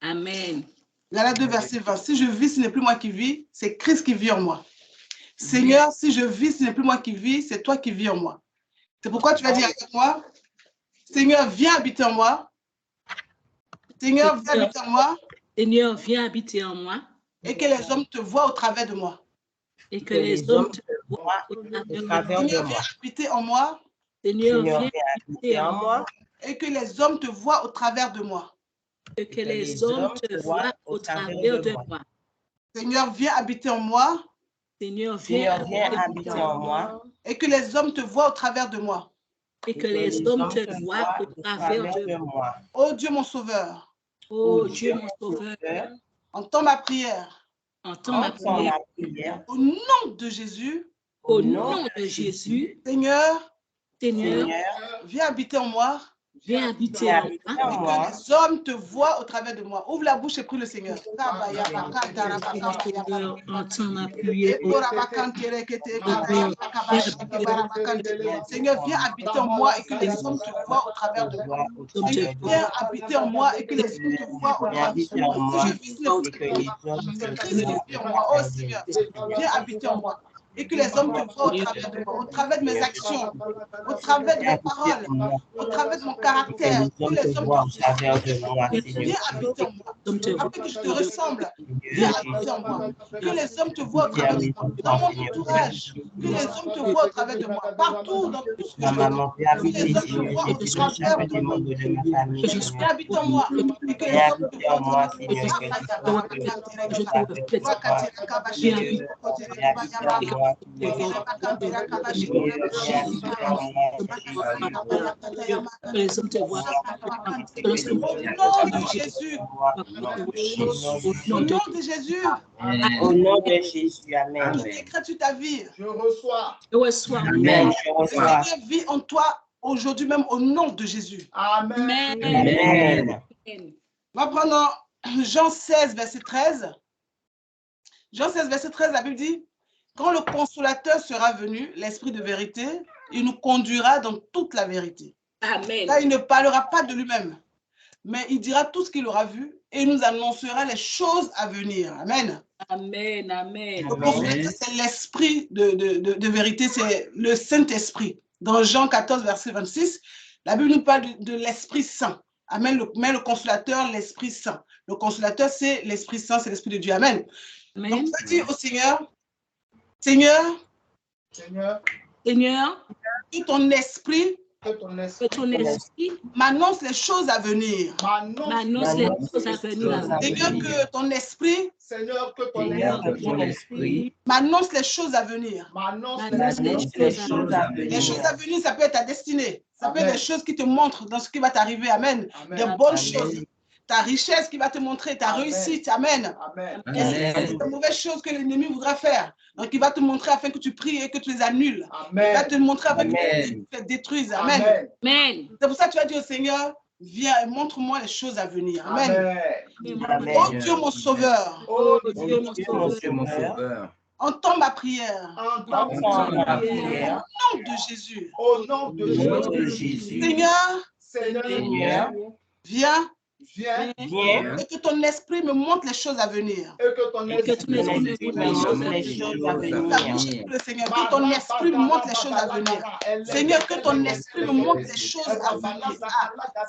Amen. Galates 2, verset 20. Si je vis, ce n'est plus moi qui vis, c'est Christ qui vit en moi. Seigneur, si je vis, ce n'est plus moi qui vis, c'est toi qui vis en moi. C'est pourquoi tu vas dire avec moi, Seigneur, viens habiter en moi. Seigneur, viens habiter en moi. Seigneur, viens habiter en moi. Et que les hommes te voient au travers de moi. Et que les hommes te voient au travers de moi. Seigneur, viens habiter en moi. Seigneur, viens habiter en moi. Et que les hommes te voient au travers de moi. Et que les hommes te voient au travers de moi. Seigneur, viens habiter en moi. Seigneur, viens habiter en moi. Et que les hommes te voient au travers de moi. Et que les hommes te voient au travers de moi. Oh Dieu, mon sauveur. Oh Dieu, mon sauveur. Entends ma prière. Entends ma prière. Au nom de Jésus. Au nom de Jésus. Seigneur. Seigneur. Viens habiter en moi. Viens habiter en moi. Et que les hommes te voient au travers de moi. Ouvre la bouche et prie le Seigneur. Entends ma prière. Seigneur, viens habiter en moi et que les hommes te voient au travers de moi. Seigneur, viens habiter en moi et que les hommes te voient au travers de moi. C'est Christ qui vit en moi. Oh Seigneur, viens habiter en moi. Et que les hommes te voient au travers de moi, au travers de mes actions, au travers de mes paroles, au travers de mon caractère. Que les hommes te voient au travers de moi. Viens habiter en moi. Afin que je te ressemble. Viens habiter en moi. Que les hommes te voient au travers de moi. Dans mon entourage. Que les hommes te voient au travers de moi. Partout, dans tout ce que je fais. Que les hommes te voient au travers de moi. Viens habiter en moi. Et que les hommes te voient au travers de moi. Les hommes te voient. Au nom de Jésus. Au nom de Jésus. Au nom de Jésus, amen. Je décrète sur ta vie. Je reçois. Je reçois. Amen. Je reçois. Seigneur, vis en toi aujourd'hui même au nom de Jésus. Amen. Amen. On va prendre Jean 16, verset 13. Jean 16, verset 13, la Bible dit, quand le consolateur sera venu, l'esprit de vérité, il nous conduira dans toute la vérité. Amen. Là, il ne parlera pas de lui-même, mais il dira tout ce qu'il aura vu et il nous annoncera les choses à venir. Amen. Amen. Amen. Le consolateur, c'est l'esprit de vérité, c'est le Saint-Esprit. Dans Jean 14, verset 26, la Bible nous parle de l'Esprit Saint. Amen. Mais le consolateur, l'Esprit Saint. Le consolateur, c'est l'Esprit Saint, c'est l'Esprit de Dieu. Amen. Amen. Donc, ça dit au Seigneur, Seigneur, que ton esprit m'annonce les choses à venir. M'annonce les choses à venir. Seigneur, que ton esprit m'annonce les choses à venir. Les choses à venir, ça peut être ta destinée. Ça peut être des choses qui te montrent dans ce qui va t'arriver. Amen. Des bonnes choses. Ta richesse qui va te montrer, ta réussite. Amen. Et c'est des mauvaises choses que l'ennemi voudra faire. Donc, il va te montrer afin que tu pries et que tu les annules. Il va te montrer afin que tu les détruises. Amen. C'est pour ça que tu vas dire au Seigneur, viens et montre-moi les choses à venir. Amen. Oh Dieu, mon sauveur. Oh Dieu, mon sauveur. Entends ma prière. Entends ma prière. Au nom de Jésus. Au nom de Jésus. Seigneur, viens. Viens. Et que ton esprit me montre les choses à venir. Et que ton esprit me montre les choses à venir. Le Seigneur, que ton esprit me montre les choses à venir. Seigneur, que ton esprit me montre les choses à venir.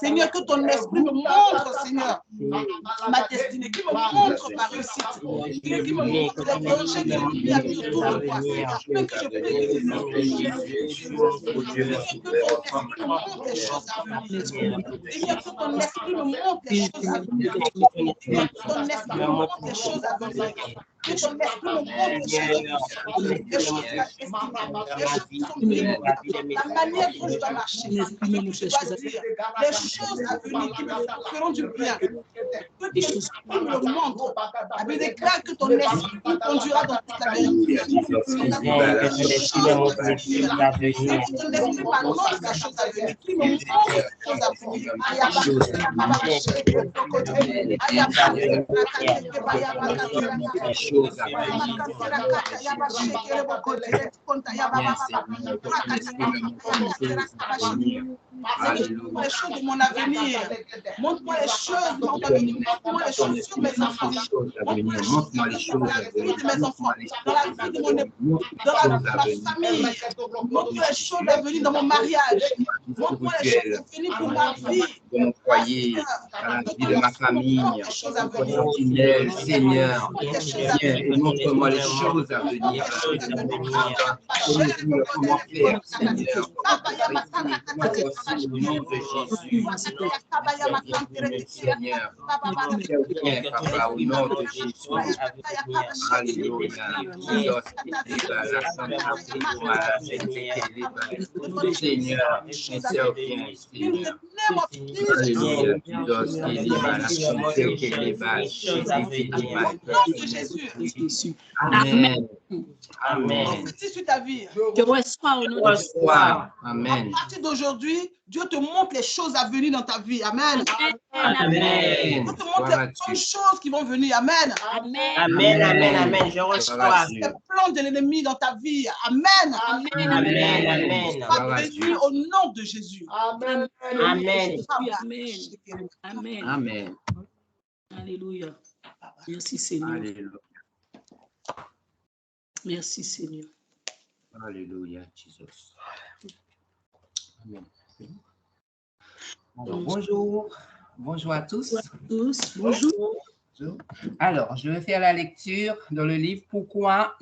Seigneur, que ton esprit me montre, Seigneur, ma destinée, qui me montre ma réussite, qui me montre les dangers de l'ennemi à tout le moi, Seigneur, afin que je puisse les choses à venir. Seigneur, que ton esprit me montre les choses à venir. Que ton esprit me montre les choses à venir. Que ton esprit me montre les choses la manière dont je dois marcher, les choses à venir qui me feront du bien. Que ton esprit me le montre. La Bible déclare que ton esprit me conduira dans toute la vérité. Que ton esprit m'annonce la chose à venir, qui me montre les choses à venir. choses à venir. Montre-moi les choses de mon avenir. Montre-moi les choses de mon avenir. Montre-moi les choses sur mes enfants. Montre-moi les choses à Dans la vie venir. de mes enfants, dans la vie de mon époux, dans la vie de ma famille. Montre-moi les choses à venir dans mon mariage. Montre-moi les choses à venir pour ma vie. De mon foyer, dans la vie de ma famille, professionnelle, Seigneur. Viens et montre-moi les choses à venir. Montre-moi comment faire, Seigneur. Aussi au nom de Jésus. Seigneur, viens, Papa, au nom de Jésus. Alléluia. Seigneur, interviens, Seigneur. Amen. Amen. Sur ta vie. Tu reçois au nom de Jésus. Amen. À partir d'aujourd'hui, Dieu te montre les choses à venir dans ta vie. Amen. Amen. Dieu te montre les bonnes choses qui vont venir. Amen. Amen. Amen, amen, amen. Je reçois. Les plans de l'ennemi dans ta vie. Amen. Amen. Amen, amen. Pas béni au nom de Jésus. Amen. Amen. Amen. Amen. Amen. Alléluia. Merci Seigneur. Alléluia. Merci Seigneur. Alléluia, Jesus. Amen. Alors, bonjour. Bonjour à tous. Bonjour. Alors, je vais faire la lecture dans le livre « Pourquoi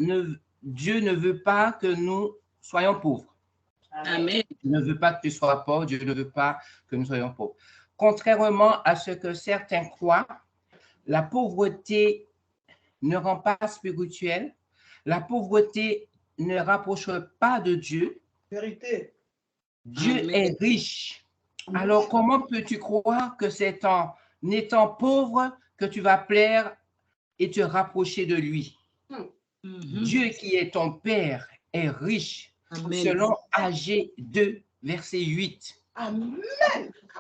Dieu ne veut pas que nous soyons pauvres ». Amen. Dieu ne veut pas que tu sois pauvre, Dieu ne veut pas que nous soyons pauvres. Contrairement à ce que certains croient, la pauvreté ne rend pas spirituel, la pauvreté ne rapproche pas de Dieu. Vérité. Dieu Amen. est riche. Alors, comment peux-tu croire que c'est en étant pauvre que tu vas plaire et te rapprocher de lui? Dieu qui est ton Père est riche. Amen. Selon Agé 2, verset 8. Amen.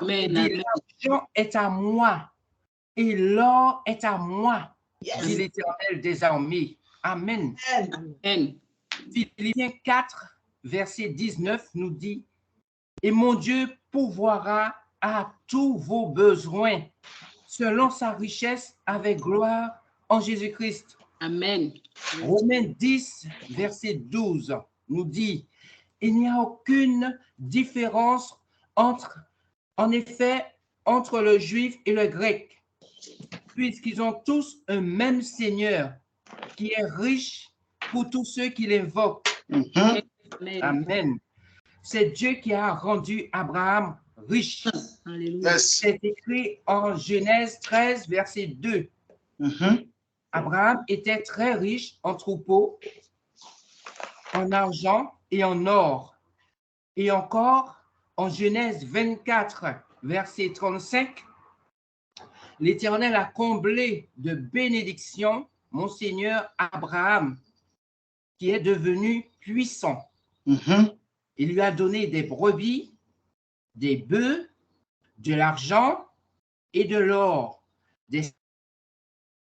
Amen. L'argent est à moi et l'or est à moi, Yes. dit l'Éternel des armées. Amen. Amen. Philippiens 4, verset 19 nous dit « Et mon Dieu pourvoira à tous vos besoins, selon sa richesse avec gloire en Jésus-Christ. » Amen. Romains 10, verset 12 nous dit « Il n'y a aucune différence en effet, entre le juif et le grec, puisqu'ils ont tous un même Seigneur, qui est riche pour tous ceux qui l'invoquent. » Amen. Amen. C'est Dieu qui a rendu Abraham riche. Alléluia. C'est écrit en Genèse 13, verset 2. Abraham était très riche en troupeaux, en argent et en or. Et encore, en Genèse 24, verset 35, l'Éternel a comblé de bénédictions mon Seigneur Abraham, qui est devenu puissant. Il lui a donné des brebis, des bœufs, de l'argent et de l'or, des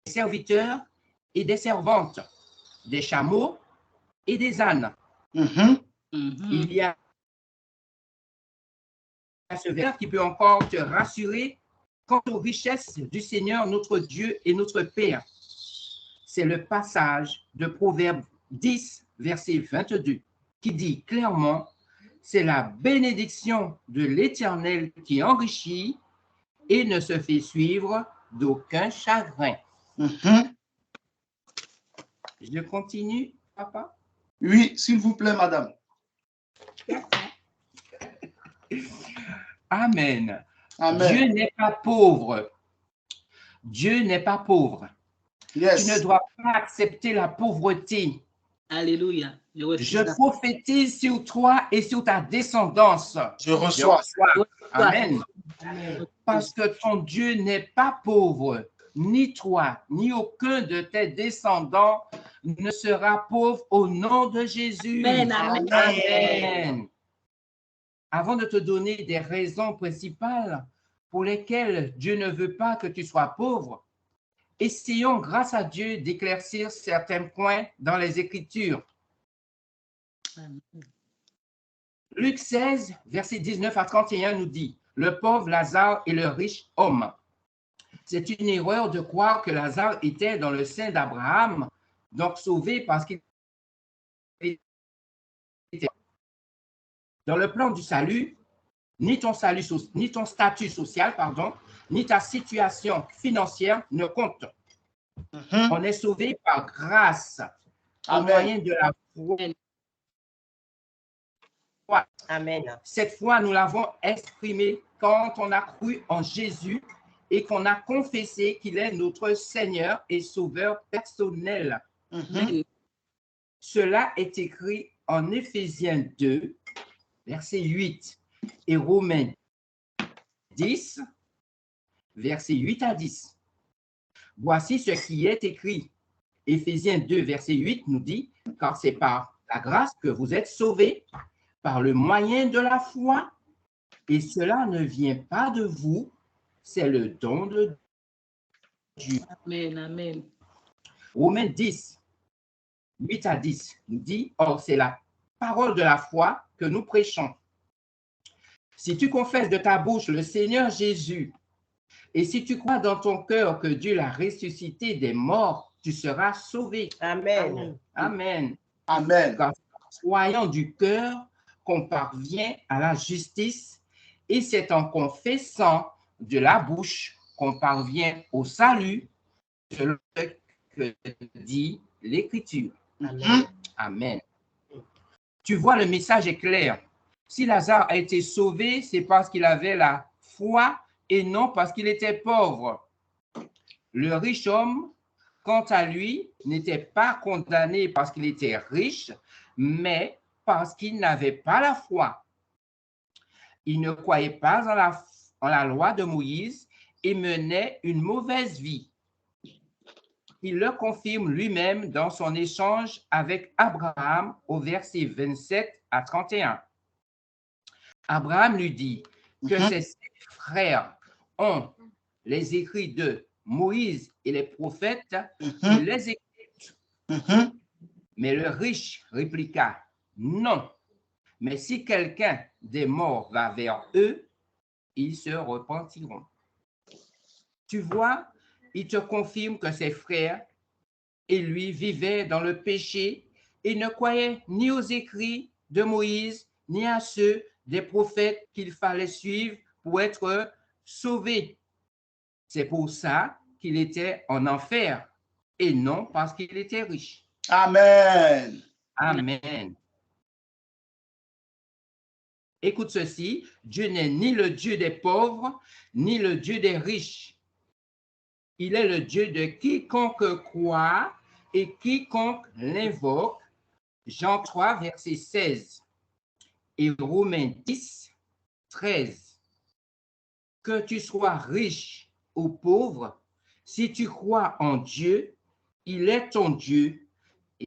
serviteurs et des servantes, des chameaux et des ânes. Il y a ce verset qui peut encore te rassurer quant aux richesses du Seigneur, notre Dieu et notre Père. C'est le passage de Proverbe 10, verset 22, qui dit clairement, c'est la bénédiction de l'Éternel qui enrichit et ne se fait suivre d'aucun chagrin. Je continue, papa? Oui, s'il vous plaît, madame. Amen. Amen. Dieu n'est pas pauvre. Dieu n'est pas pauvre. Yes. Tu ne dois pas accepter la pauvreté. Alléluia. Je prophétise sur toi et sur ta descendance. Je reçois. Amen. Parce que ton Dieu n'est pas pauvre. Ni toi, ni aucun de tes descendants ne sera pauvre au nom de Jésus. Amen. Amen. Avant de te donner des raisons principales pour lesquelles Dieu ne veut pas que tu sois pauvre, essayons, grâce à Dieu, d'éclaircir certains points dans les Écritures. Luc 16, versets 19 à 31 nous dit, « Le pauvre Lazare et le riche homme. » C'est une erreur de croire que Lazare était dans le sein d'Abraham, donc sauvé parce qu'il était dans le plan du salut. Ni ton statut social, ni ta situation financière ne comptent. On est sauvé par grâce, au moyen de la foi. Amen. Cette foi, nous l'avons exprimée quand on a cru en Jésus et qu'on a confessé qu'il est notre Seigneur et Sauveur personnel. Cela est écrit en Éphésiens 2, verset 8. Et Romains 10, versets 8 à 10. Voici ce qui est écrit. Éphésiens 2, verset 8 nous dit, « Car c'est par la grâce que vous êtes sauvés, par le moyen de la foi, et cela ne vient pas de vous, c'est le don de Dieu. » Amen, amen. Romains 10, 8 à 10 nous dit, « Or, c'est la parole de la foi que nous prêchons. Si tu confesses de ta bouche le Seigneur Jésus, et si tu crois dans ton cœur que Dieu l'a ressuscité des morts, tu seras sauvé. » Amen. Amen. Amen. Car c'est en croyant du cœur qu'on parvient à la justice, et c'est en confessant de la bouche qu'on parvient au salut, selon ce que dit l'Écriture. Amen. Amen. Tu vois, le message est clair. Si Lazare a été sauvé, c'est parce qu'il avait la foi et non parce qu'il était pauvre. Le riche homme, quant à lui, n'était pas condamné parce qu'il était riche, mais parce qu'il n'avait pas la foi. Il ne croyait pas en la loi de Moïse et menait une mauvaise vie. Il le confirme lui-même dans son échange avec Abraham au verset 27 à 31. Abraham lui dit que ses frères ont les écrits de Moïse et les prophètes, il les écoute. Mais le riche répliqua, non, mais si quelqu'un des morts va vers eux, ils se repentiront. Tu vois, il te confirme que ses frères et lui vivaient dans le péché et ne croyaient ni aux écrits de Moïse, ni à ceux des prophètes qu'il fallait suivre pour être sauvé. C'est pour ça qu'il était en enfer et non parce qu'il était riche. Amen. Amen. Écoute ceci, Dieu n'est ni le Dieu des pauvres, ni le Dieu des riches. Il est le Dieu de quiconque croit et quiconque l'invoque. Jean 3, verset 16. Et Romains 10, 13. Que tu sois riche ou pauvre, si tu crois en Dieu, il est ton Dieu.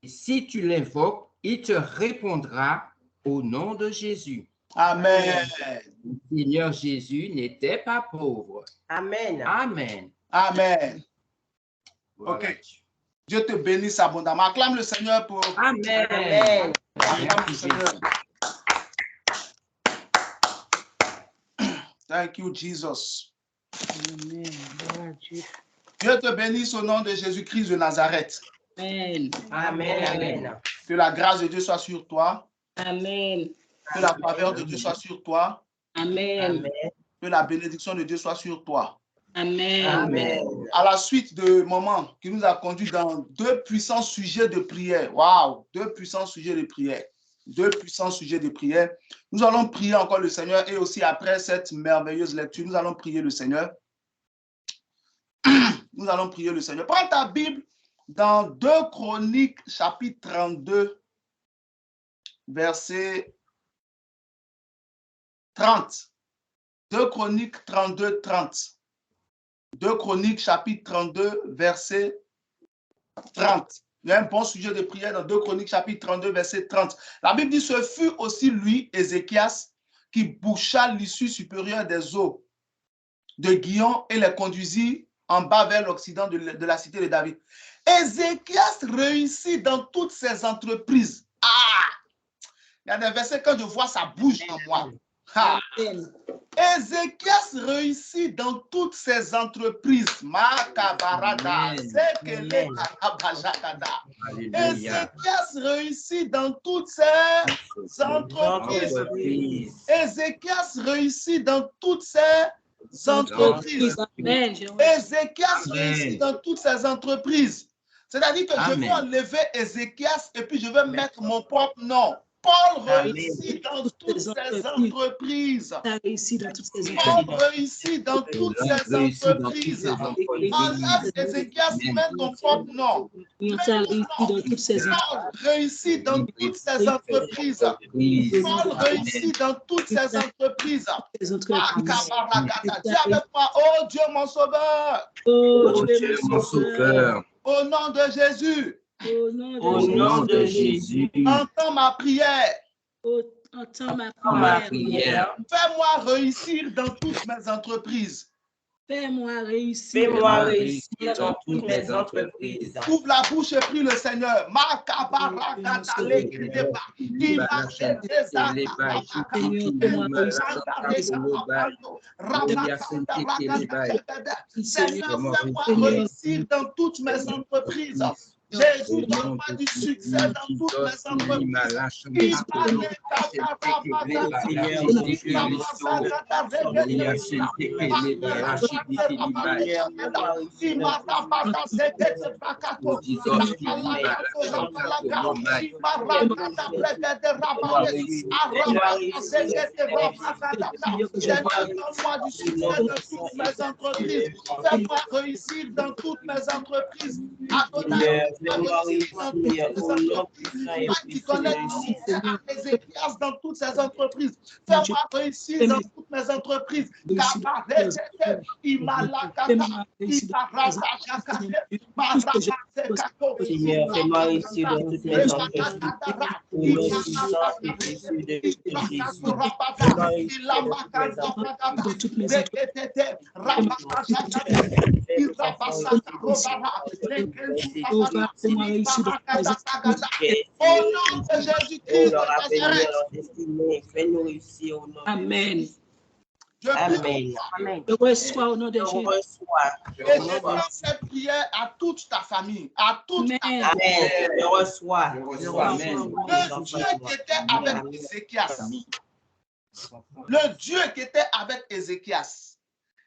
Et si tu l'invoques, il te répondra au nom de Jésus. Amen. Le Seigneur Jésus n'était pas pauvre. Amen. Amen. Amen. Voilà. Ok. Dieu te bénisse abondamment. Acclame le Seigneur pour... Amen. Amen. Acclame le Seigneur. Thank you, Jesus. Amen. Gloire à Dieu. Dieu te bénisse au nom de Jésus-Christ de Nazareth. Amen. Amen. Amen. Que la grâce de Dieu soit sur toi. Amen. Que la faveur de Dieu soit sur toi. Amen. Amen. Que la bénédiction de Dieu soit sur toi. Amen. Amen. À la suite de moment qui nous a conduit dans deux puissants sujets de prière. Waouh! Deux puissants sujets de prière. Deux puissants sujets de prière. Nous allons prier encore le Seigneur et aussi après cette merveilleuse lecture, nous allons prier le Seigneur. Nous allons prier le Seigneur. Prends ta Bible dans 2 Chroniques, chapitre 32, verset 30. 2 Chroniques 32, 30. 2 Chroniques, chapitre 32, verset 30. Il y a un bon sujet de prière dans 2 Chroniques, chapitre 32, verset 30. La Bible dit, ce fut aussi lui, Ézéchias, qui boucha l'issue supérieure des eaux de Guion et les conduisit en bas vers l'occident de la cité de David. Ézéchias réussit dans toutes ses entreprises. Ah! Il y a des versets, quand je vois, ça bouge en moi. Ah. Ézéchias réussit dans toutes ses entreprises. Ézéchias réussit dans toutes ses entreprises. Ézéchias réussit dans toutes ses entreprises. Ézéchias réussit dans toutes ses entreprises. C'est-à-dire que je vais enlever Ézéchias et puis je vais mettre mon propre nom. Paul réussit dans toutes ses entreprises. Paul réussit dans toutes ses entreprises. Enlève Ézéchias, mets ton propre nom. Paul réussit dans toutes ses entreprises. Paul réussit dans toutes ses entreprises. Dis avec moi, oh Dieu mon sauveur. Oh Dieu mon sauveur. Au nom de Jésus. Au nom de Jésus. Entends ma prière. Entends ma prière. Fais-moi réussir dans toutes mes entreprises. Fais-moi réussir dans toutes mes entreprises. Ouvre la bouche et prie le Seigneur. Seigneur, fais-moi réussir dans toutes mes entreprises. Jésus, donne-moi du succès dans toutes mes entreprises. Fais-moi réussir dans toutes mes entreprises. Qui connaît Ézéchias dans toutes ses entreprises. Fais-moi réussir dans toutes mes entreprises. Seigneur, fais-moi réussir dans toutes mes entreprises. Au nom de Jésus-Christ. Fais-nous réussir au nom de Amen. Amen. Je reçois au nom de Jésus. Et je prends cette prière à toute ta famille, à toute ta famille. Amen. Je reçois. Le Dieu qui était avec Ézéchias, le Dieu qui était avec Ézéchias,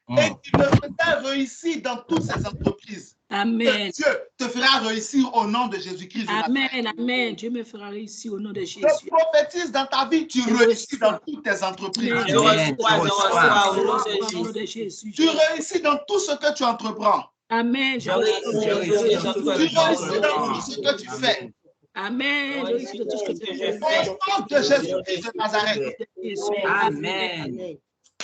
et qui le faisait réussir dans toutes ses entreprises. Amen. Dieu te fera réussir au nom de Jésus-Christ. Amen. Amen. Dieu me fera réussir au nom de Jésus. Je prophétise dans ta vie, tu réussis dans toutes tes entreprises. Je reçois au nom de Jésus. Tu réussis dans tout ce que tu entreprends. Amen. Je réussis Tu réussis dans tout ce que tu fais. Amen. Je réussis dans tout ce que je fais. Au nom de Jésus-Christ de Nazareth. Amen.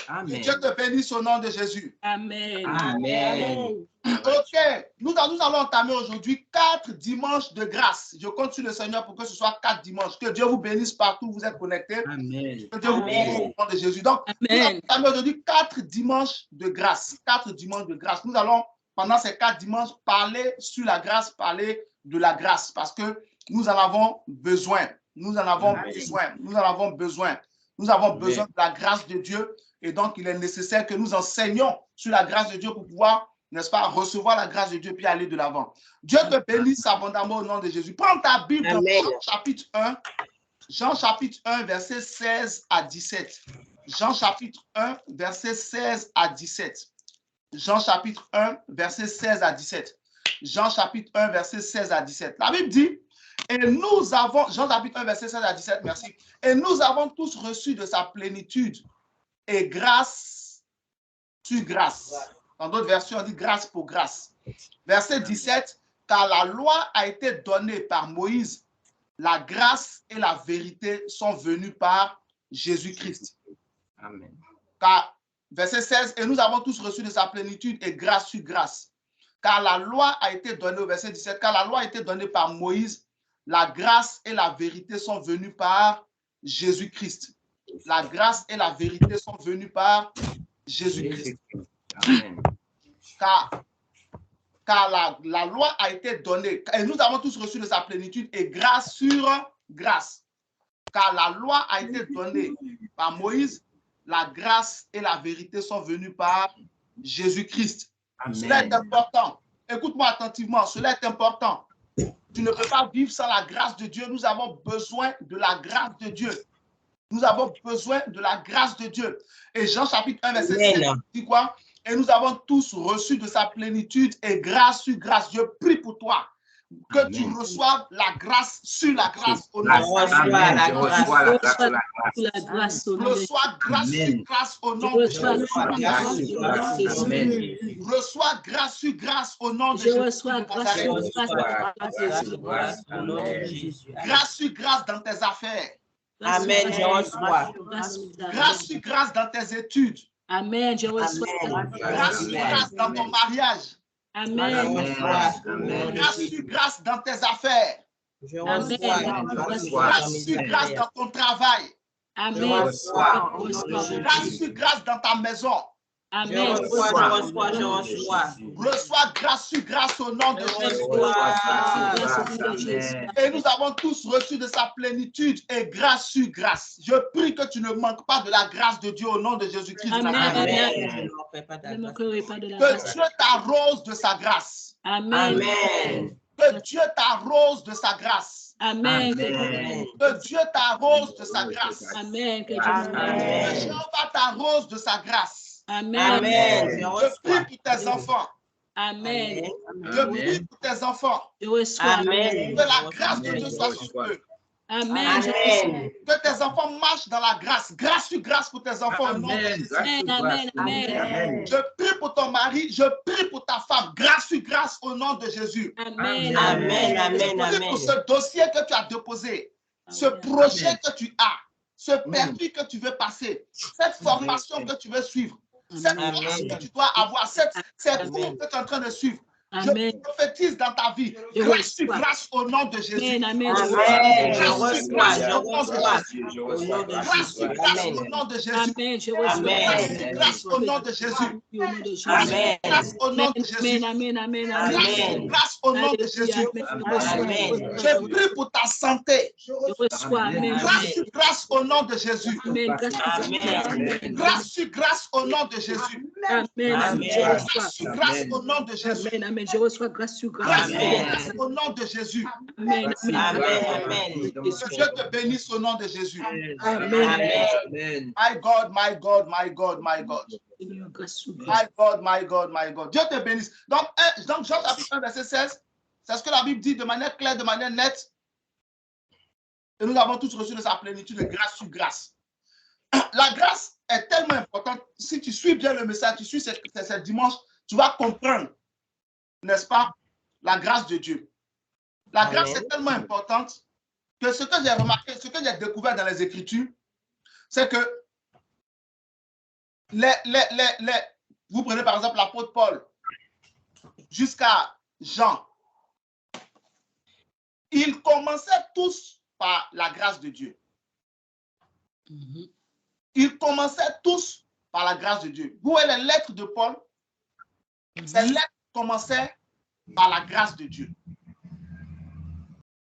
Amen. Dieu te bénisse au nom de Jésus. Amen. Amen. Ok, nous allons entamer aujourd'hui 4 dimanches de grâce. Je compte sur le Seigneur pour que ce soit 4 dimanches. Que Dieu vous bénisse partout où vous êtes connectés. Amen. Que Dieu vous bénisse au nom de Jésus. Donc, nous allons entamer aujourd'hui 4 dimanches de grâce. 4 dimanches de grâce. Nous allons, pendant ces 4 dimanches, parler sur la grâce, parler de la grâce. Parce que nous en avons besoin. Nous en avons besoin. Nous en avons besoin. Nous avons besoin de la grâce de Dieu. Et donc, il est nécessaire que nous enseignions sur la grâce de Dieu pour pouvoir, n'est-ce pas, recevoir la grâce de Dieu puis aller de l'avant. Dieu te bénisse abondamment au nom de Jésus. Prends ta Bible dans Jean chapitre 1. Jean chapitre 1, verset 16 à 17. Jean chapitre 1, verset 16 à 17. Jean chapitre 1, verset 16 à 17. Jean chapitre 1, verset 16 à 17. La Bible dit, et nous avons, Jean chapitre 1, verset 16 à 17, merci. Et nous avons tous reçu de sa plénitude et grâce sur grâce. Dans d'autres versions, on dit grâce pour grâce. Verset 17, car la loi a été donnée par Moïse, la grâce et la vérité sont venues par Jésus-Christ. Amen. Car, verset 16, et nous avons tous reçu de sa plénitude et grâce sur grâce. Car la loi a été donnée, au verset 17, car la loi a été donnée par Moïse, la grâce et la vérité sont venues par Jésus-Christ. La grâce et la vérité sont venues par Jésus-Christ. Amen. Car car la loi a été donnée, et nous avons tous reçu de sa plénitude, et grâce sur grâce. Car la loi a été donnée par Moïse, la grâce et la vérité sont venues par Jésus-Christ. Cela est important. Écoute-moi attentivement, cela est important. Tu ne peux pas vivre sans la grâce de Dieu. Nous avons besoin de la grâce de Dieu. Nous avons besoin de la grâce de Dieu. Et Jean chapitre 1, verset 7 dit quoi? Et nous avons tous reçu de sa plénitude et grâce sur grâce. Je prie pour toi que tu reçoives la grâce sur la grâce au nom de Jésus. Reçois grâce sur grâce au nom de Jésus. Reçois grâce sur grâce au nom de Jésus. Grâce sur grâce dans tes affaires. Amen, je reçois. Grâce sur grâce dans tes études. Amen, je reçois. Grâce sur grâce dans ton mariage. Amen. Grâce sur grâce dans tes affaires. Je reçois. Grâce sur grâce dans ton travail. Amen. Grâce sur grâce dans ta maison. Je reçois. Reçois grâce sur grâce au nom de Jésus. Et nous avons tous reçu de sa plénitude et grâce sur grâce. Je prie que tu ne manques pas de la grâce de Dieu au nom de Jésus-Christ. Que Dieu t'arrose de sa grâce. Amen. Que Dieu t'arrose de sa grâce. Amen. Que Dieu t'arrose de sa grâce. Amen. Que Jéhovah t'arrose de sa grâce. Amen. Je prie pour tes enfants. Amen. Je prie pour tes enfants. Je reçois. Que la grâce de Dieu soit sur eux. Amen. Que tes enfants marchent dans la grâce. Grâce sur grâce pour tes enfants. Amen. Amen. Je prie pour ton mari. Je prie pour ta femme. Grâce sur grâce au nom de Jésus. Amen. Je prie pour ce dossier que tu as déposé. Ce projet que tu as. Ce permis que tu veux passer. Cette formation que tu veux suivre. Cette grâce que tu dois avoir. Ces cours que tu es en train de suivre. Je prophétise dans ta vie. Grâce sur grâce au nom de Jésus. Amen. Grâce sur grâce au nom de Jésus. Grâce sur grâce au nom de Jésus. Grâce au nom de Jésus. Grâce au nom de Jésus. Grâce au nom de Jésus. Je prie pour ta santé. Grâce sur grâce au nom de Jésus. Grâce sur grâce au nom de Jésus. Grâce sur grâce au nom de Jésus. Je reçois grâce sur Grâce grâce. au nom de Jésus. Amen. Que Dieu te bénisse au nom de Jésus. Amen. My God, my God, my God, my God. My God, my God, my God. Dieu te bénisse. Donc Jean chapitre 1, verset 16, c'est ce que la Bible dit de manière claire, de manière nette. Et nous avons tous reçu de sa plénitude de grâce sur grâce. La grâce est tellement importante. Si tu suis bien le message, tu suis cette dimanche, tu vas comprendre, n'est-ce pas, la grâce de Dieu. La grâce est tellement importante que ce que j'ai remarqué, ce que j'ai découvert dans les Écritures, c'est que vous prenez par exemple l'apôtre Paul jusqu'à Jean. Ils commençaient tous par la grâce de Dieu. Ils commençaient tous par la grâce de Dieu. Vous voyez les lettres de Paul, ces lettres commençaient par la grâce de Dieu.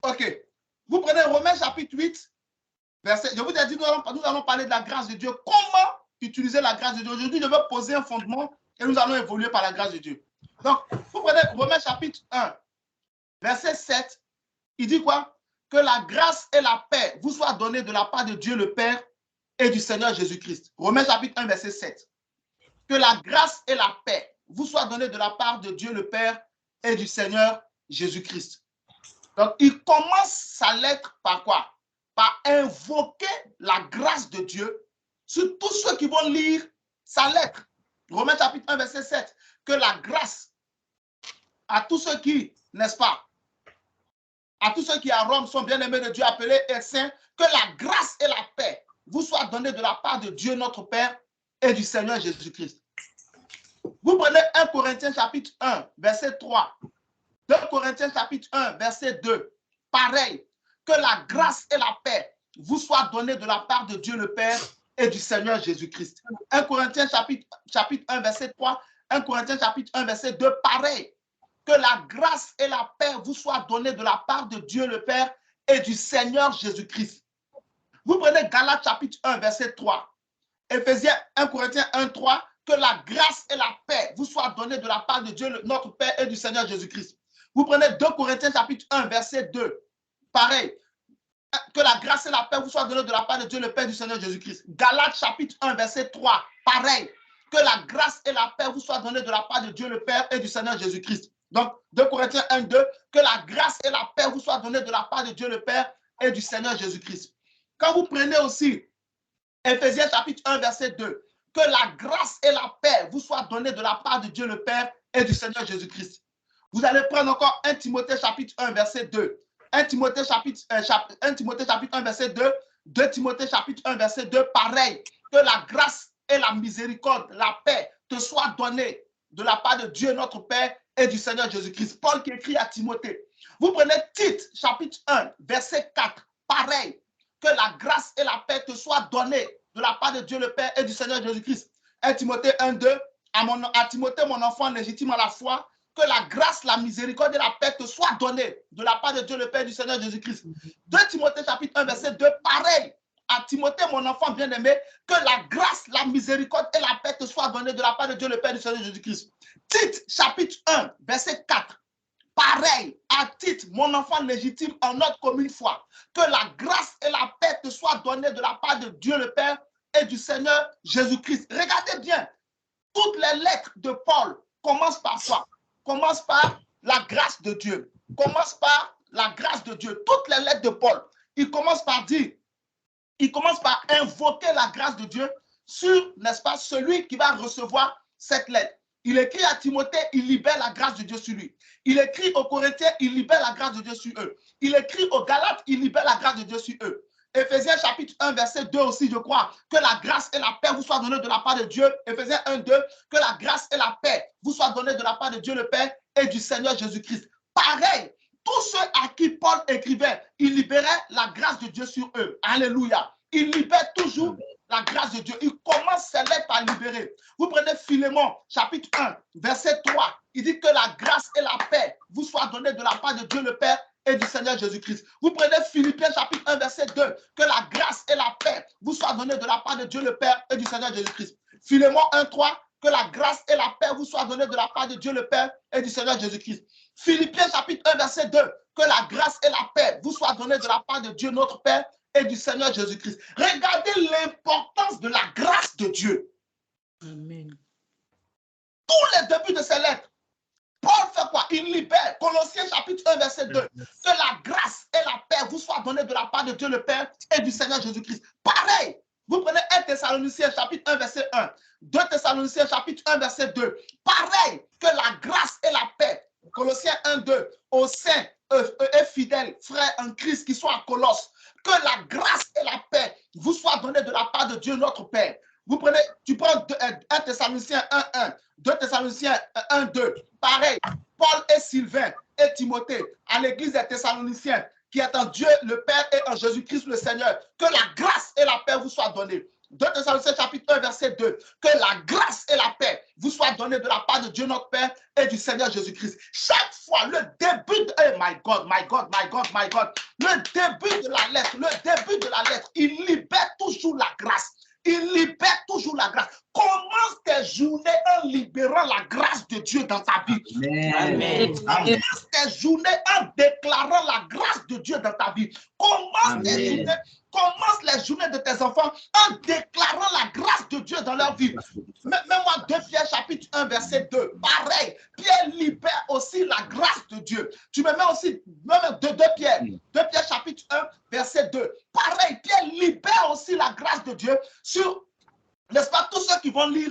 Ok. Vous prenez Romains chapitre 8, verset. Je vous ai dit, nous allons parler de la grâce de Dieu. Comment utiliser la grâce de Dieu? Aujourd'hui, je vais poser un fondement et nous allons évoluer par la grâce de Dieu. Donc, vous prenez Romains chapitre 1, verset 7. Il dit quoi? Que la grâce et la paix vous soient données de la part de Dieu le Père et du Seigneur Jésus-Christ. Romains chapitre 1, verset 7. Que la grâce et la paix vous soient données de la part de Dieu le Père et du Seigneur Jésus-Christ. Donc, il commence sa lettre par quoi? Par invoquer la grâce de Dieu sur tous ceux qui vont lire sa lettre. Romains chapitre 1, verset 7. Que la grâce à tous ceux qui, n'est-ce pas, à tous ceux qui à Rome sont bien-aimés de Dieu, appelés et saints, que la grâce et la paix vous soient données de la part de Dieu notre Père et du Seigneur Jésus-Christ. Vous prenez 1 Corinthiens chapitre 1, verset 3. 2 Corinthiens chapitre 1, verset 2. Pareil, que la grâce et la paix vous soient données de la part de Dieu le Père et du Seigneur Jésus-Christ. 1 Corinthiens chapitre 1, verset 3. 1 Corinthiens chapitre 1, verset 2. Pareil, que la grâce et la paix vous soient données de la part de Dieu le Père et du Seigneur Jésus-Christ. Vous prenez Galates chapitre 1, verset 3. Éphésiens 1 Corinthiens 1, 3. Que la grâce et la paix vous soient données de la part de Dieu, notre Père et du Seigneur Jésus-Christ. Vous prenez 2 Corinthiens chapitre 1, verset 2. Pareil. Que la grâce et la paix vous soient données de la part de Dieu, le Père et du Seigneur Jésus-Christ. Galates chapitre 1, verset 3. Pareil. Que la grâce et la paix vous soient données de la part de Dieu, le Père et du Seigneur Jésus-Christ. Donc, 2 Corinthiens 1, 2. Que la grâce et la paix vous soient données de la part de Dieu, le Père et du Seigneur Jésus-Christ. Quand vous prenez aussi Éphésiens chapitre 1, verset 2. Que la grâce et la paix vous soient données de la part de Dieu le Père et du Seigneur Jésus-Christ. Vous allez prendre encore 1 Timothée chapitre 1, verset 2. 1 Timothée chapitre 1, verset 2. 2 Timothée chapitre 1, verset 2. Pareil. Que la grâce et la miséricorde, la paix te soient données de la part de Dieu notre Père et du Seigneur Jésus-Christ. Paul qui écrit à Timothée. Vous prenez Tite chapitre 1, verset 4. Pareil. Que la grâce et la paix te soient données de la part de Dieu le Père et du Seigneur Jésus-Christ. 1 Timothée 1, 2, à Timothée, mon enfant légitime à la foi, que la grâce, la miséricorde et la paix te soient données de la part de Dieu le Père et du Seigneur Jésus-Christ. 2 Timothée chapitre 1, verset 2, pareil, à Timothée, mon enfant bien-aimé, que la grâce, la miséricorde et la paix te soient données de la part de Dieu le Père et du Seigneur Jésus-Christ. Tite chapitre 1, verset 4, pareil, à Tite, mon enfant légitime en notre commune foi, que la grâce et la paix te soient données de la part de Dieu le Père et du Seigneur Jésus-Christ. Regardez bien, toutes les lettres de Paul commencent par quoi? Commencent par la grâce de Dieu. Commencent par la grâce de Dieu. Toutes les lettres de Paul, il commence par dire, il commence par invoquer la grâce de Dieu sur, n'est-ce pas, celui qui va recevoir cette lettre. Il écrit à Timothée, il libère la grâce de Dieu sur lui. Il écrit aux Corinthiens, il libère la grâce de Dieu sur eux. Il écrit aux Galates, il libère la grâce de Dieu sur eux. Éphésiens chapitre 1, verset 2 aussi, je crois, que la grâce et la paix vous soient données de la part de Dieu. Éphésiens 1, 2, que la grâce et la paix vous soient données de la part de Dieu le Père et du Seigneur Jésus-Christ. Pareil, tous ceux à qui Paul écrivait, il libérait la grâce de Dieu sur eux. Alléluia. Il libère toujours la grâce de Dieu. Il commence ses lettres par libérer. Vous prenez Philémon, chapitre 1, verset 3. Il dit que la grâce et la paix vous soient données de la part de Dieu le Père et du Seigneur Jésus-Christ. Vous prenez Philippiens, chapitre 1, verset 2. Que la grâce et la paix vous soient données de la part de Dieu le Père et du Seigneur Jésus-Christ. Philémon 1, 3. Que la grâce et la paix vous soient données de la part de Dieu le Père et du Seigneur Jésus-Christ. Philippiens, chapitre 1, verset 2. Que la grâce et la paix vous soient données de la part de Dieu notre Père et du Seigneur Jésus-Christ. Regardez l'importance de la grâce de Dieu. Amen. Tous les débuts de ces lettres, Paul fait quoi? Il libère. Colossiens chapitre 1, verset 2. Que la grâce et la paix vous soient données de la part de Dieu le Père et du Seigneur Jésus-Christ. Pareil, vous prenez 1 Thessaloniciens chapitre 1, verset 1. 2 Thessaloniciens chapitre 1, verset 2. Pareil, que la grâce et la paix. Colossiens 1, 2. Aux saints et fidèles frères en Christ qui sont à Colosse. Que la grâce et la paix vous soient données de la part de Dieu notre Père. Vous prenez, tu prends 1 Thessaloniciens 1, 1, 2 Thessaloniciens 1, 2. Pareil, Paul et Sylvain et Timothée à l'église des Thessaloniciens qui est en Dieu le Père et en Jésus-Christ le Seigneur. Que la grâce et la paix vous soient données. 2 Thessaloniciens chapitre 1, verset 2. Que la grâce et la paix vous soient données de la part de Dieu notre Père et du Seigneur Jésus-Christ. Chaque fois, le début de... Oh my God, my God, my God, my God. Le début de la lettre, il libère toujours la grâce. Il libère toujours la grâce. Commence tes journées en libérant la grâce de Dieu dans ta vie. Amen. Commence tes journées en déclarant la grâce de Dieu dans ta vie. Commence les journées de tes enfants en déclarant la grâce de Dieu dans leur vie. Mets-moi 2 Pierre chapitre 1, verset 2. Pareil, Pierre libère aussi la grâce de Dieu. Tu me mets aussi 2 Pierre chapitre 1, verset 2. Pareil, Pierre libère aussi la grâce de Dieu sur, n'est-ce pas, tous ceux qui vont lire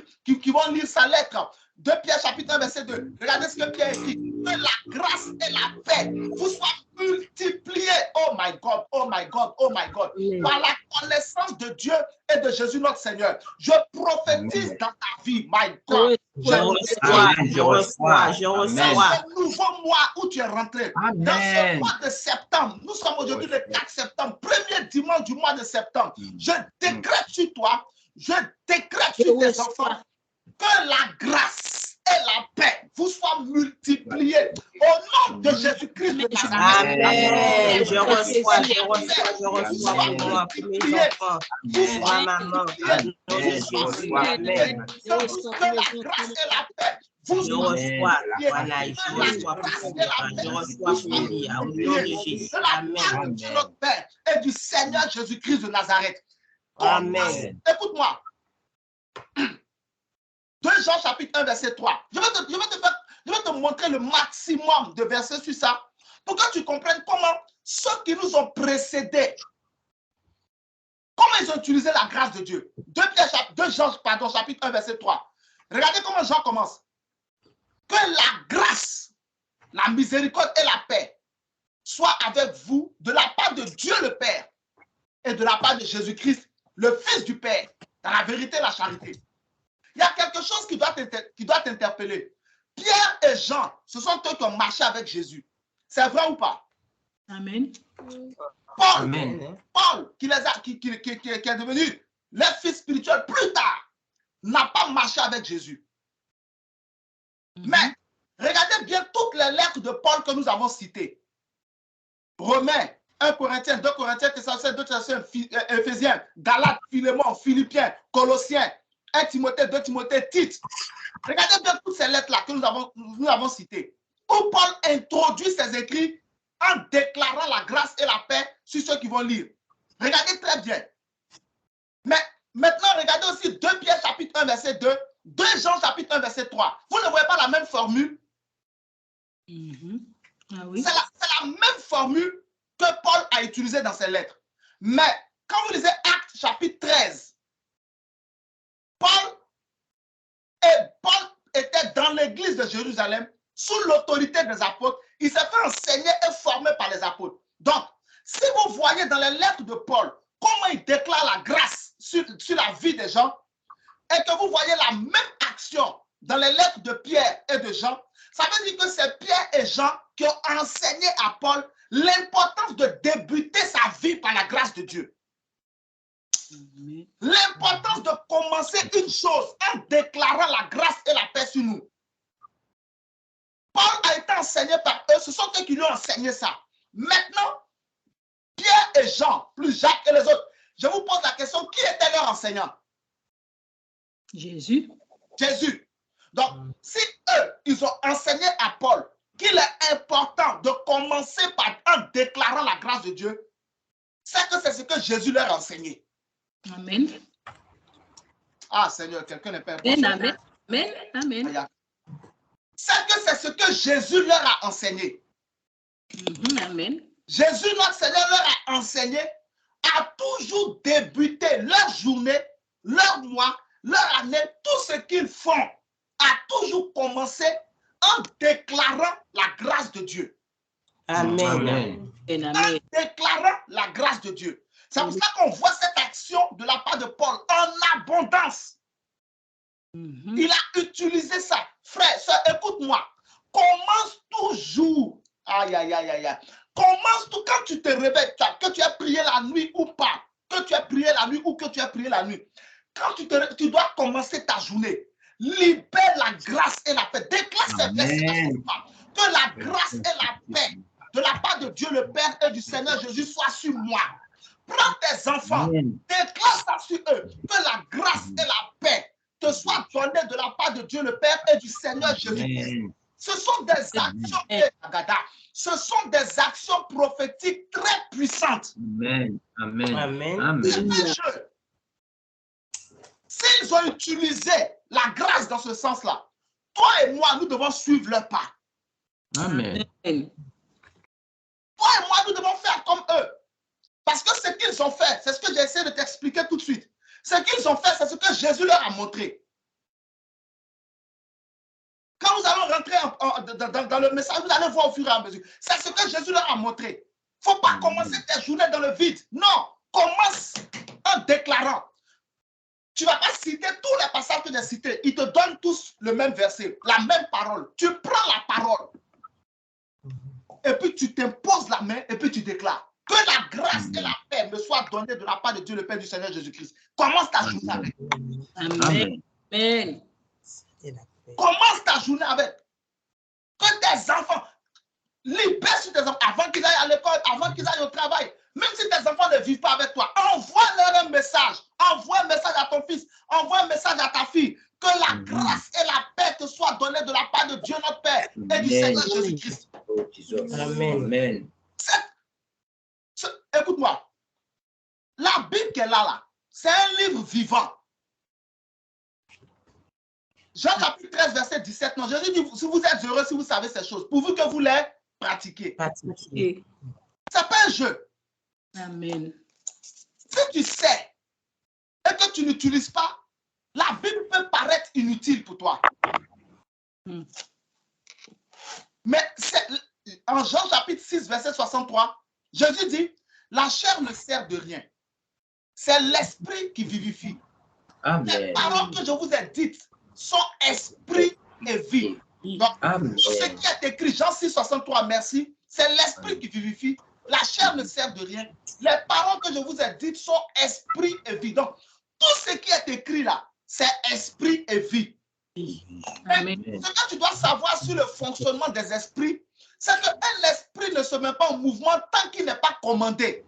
sa lettre. 2 Pierre chapitre 1, verset 2. Regardez ce que Pierre écrit. Que la grâce et la paix vous soient multipliées. Oh my God, oh my God, oh my God. Par la connaissance de Dieu et de Jésus notre Seigneur. Je prophétise dans ta vie, my God. Je reçois. C'est un nouveau mois où tu es rentré. Amen. Dans ce mois de septembre, nous sommes aujourd'hui le 4 septembre, premier dimanche du mois de septembre. Je décrète sur toi, je décrète sur tes enfants que la grâce et la paix vous soient multipliées au nom de Jésus-Christ de Nazareth. Amen. Je reçois pour moi, pour mes enfants, pour ma maman. Nom de Jésus. Amen. Que la grâce et la paix vous Je reçois, voilà, je reçois pour moi, je reçois pour Elia, au nom de Jésus. de la Amen. part de notre Père et du Seigneur Jésus-Christ de Nazareth. Amen. Écoute-moi. 2 Jean chapitre 1 verset 3. Je vais te montrer le maximum de versets sur ça pour que tu comprennes comment ceux qui nous ont précédés, comment ils ont utilisé la grâce de Dieu. 2 Jean chapitre 1 verset 3. Regardez comment Jean commence. Que la grâce, la miséricorde et la paix soient avec vous de la part de Dieu le Père et de la part de Jésus-Christ, le Fils du Père, dans la vérité et la charité. Il y a quelque chose qui doit t'interpeller. Pierre et Jean, ce sont eux qui ont marché avec Jésus. C'est vrai ou pas? Amen. Paul, qui est devenu leur fils spirituel plus tard, n'a pas marché avec Jésus. Mais regardez bien toutes les lettres de Paul que nous avons citées. Romains, 1 Corinthiens, 2 Corinthiens, Thessaloniciens, 2 Thessaloniciens, Éphésiens, Galates, Philémon, Philippiens, Colossiens, 1 Timothée, 2 Timothée, Tite. Regardez bien toutes ces lettres-là que nous avons citées. Où Paul introduit ses écrits en déclarant la grâce et la paix sur ceux qui vont lire. Regardez très bien. Mais maintenant, regardez aussi 2 Pierre chapitre 1 verset 2, 2 Jean chapitre 1 verset 3. Vous ne voyez pas la même formule? Ah oui. C'est la même formule que Paul a utilisée dans ses lettres. Mais quand vous lisez Actes chapitre 13, Paul était dans l'église de Jérusalem sous l'autorité des apôtres. Il s'est fait enseigner et former par les apôtres. Donc, si vous voyez dans les lettres de Paul comment il déclare la grâce sur la vie des gens et que vous voyez la même action dans les lettres de Pierre et de Jean, ça veut dire que c'est Pierre et Jean qui ont enseigné à Paul l'importance de débuter sa vie par la grâce de Dieu. L'importance de commencer une chose en déclarant la grâce et la paix sur nous. Paul a été enseigné par eux, ce sont eux qui lui ont enseigné ça. Maintenant, Pierre et Jean, plus Jacques et les autres, je vous pose la question, qui était leur enseignant? Jésus. Jésus. Donc, si eux, ils ont enseigné à Paul qu'il est important de commencer en déclarant la grâce de Dieu, c'est que c'est ce que Jésus leur a enseigné. Amen. Ah, Seigneur, quelqu'un n'est pas Amen. important. Amen. Amen. C'est que c'est ce que Jésus leur a enseigné. Amen. Jésus, notre Seigneur, leur a enseigné à toujours débuter leur journée, leur mois, leur année, tout ce qu'ils font, à toujours commencer en déclarant la grâce de Dieu. Amen. En déclarant la grâce de Dieu. C'est pour ça qu'on voit cette action de la part de Paul en abondance. Il a utilisé ça. Frère, soeur, écoute-moi. Commence toujours. Aïe, aïe, aïe, aïe. Commence tout quand tu te réveilles, que tu as prié la nuit ou pas, que tu as prié la nuit ou que tu as prié la nuit. Quand tu dois commencer ta journée, libère la grâce et la paix. Déclare ces versets que la grâce et la paix de la part de Dieu le Père et du Seigneur Jésus soient sur moi. Prends tes enfants, déclare ça sur eux, que la grâce et la paix te soient données de la part de Dieu le Père et du Seigneur Jésus-Christ. Ce sont des actions, ce sont des actions prophétiques très puissantes. Amen. Amen. Amen. Amen. S'ils ont utilisé la grâce dans ce sens-là, toi et moi, nous devons suivre leur pas. Amen. Toi et moi, nous devons faire comme eux. Parce que ce qu'ils ont fait, c'est ce que j'ai essayé de t'expliquer tout de suite. Ce qu'ils ont fait, c'est ce que Jésus leur a montré. Quand nous allons rentrer dans le message, vous allez voir au fur et à mesure. C'est ce que Jésus leur a montré. Il ne faut pas commencer tes journées dans le vide. Non, commence en déclarant. Tu ne vas pas citer tous les passages que j'ai cités. Ils te donnent tous le même verset, la même parole. Tu prends la parole. Et puis tu t'imposes la main et puis tu déclares. Que la grâce et la paix me soient données de la part de Dieu le Père du Seigneur Jésus-Christ. Commence ta journée avec. Amen. Amen. Commence ta journée avec. Que tes enfants, libère sur tes enfants avant qu'ils aillent à l'école, avant qu'ils aillent au travail. Même si tes enfants ne vivent pas avec toi, envoie-leur un message. Envoie un message à ton fils. Envoie un message à ta fille. Que la grâce et la paix te soient données de la part de Dieu notre Père et du Seigneur Jésus-Christ. Amen. Écoute-moi. La Bible qu'elle a là, c'est un livre vivant. Jean chapitre 13, verset 17. Non, Jésus dit, si vous êtes heureux, si vous savez ces choses, pourvu que vous les pratiquiez. Pratiquer. C'est pas un jeu. Amen. Si tu sais et que tu n'utilises pas, la Bible peut paraître inutile pour toi. Mais en Jean chapitre 6, verset 63, Jésus dit, la chair ne sert de rien. C'est l'esprit qui vivifie. Amen. Les paroles que je vous ai dites sont esprit et vie. Donc, ce qui est écrit, Jean 6, 63, merci, c'est l'esprit qui vivifie. La chair ne sert de rien. Les paroles que je vous ai dites sont esprit et vie. Donc, tout ce qui est écrit là, c'est esprit et vie. Amen. Et ce que tu dois savoir sur le fonctionnement des esprits, c'est qu'un esprit ne se met pas en mouvement tant qu'il n'est pas commandé.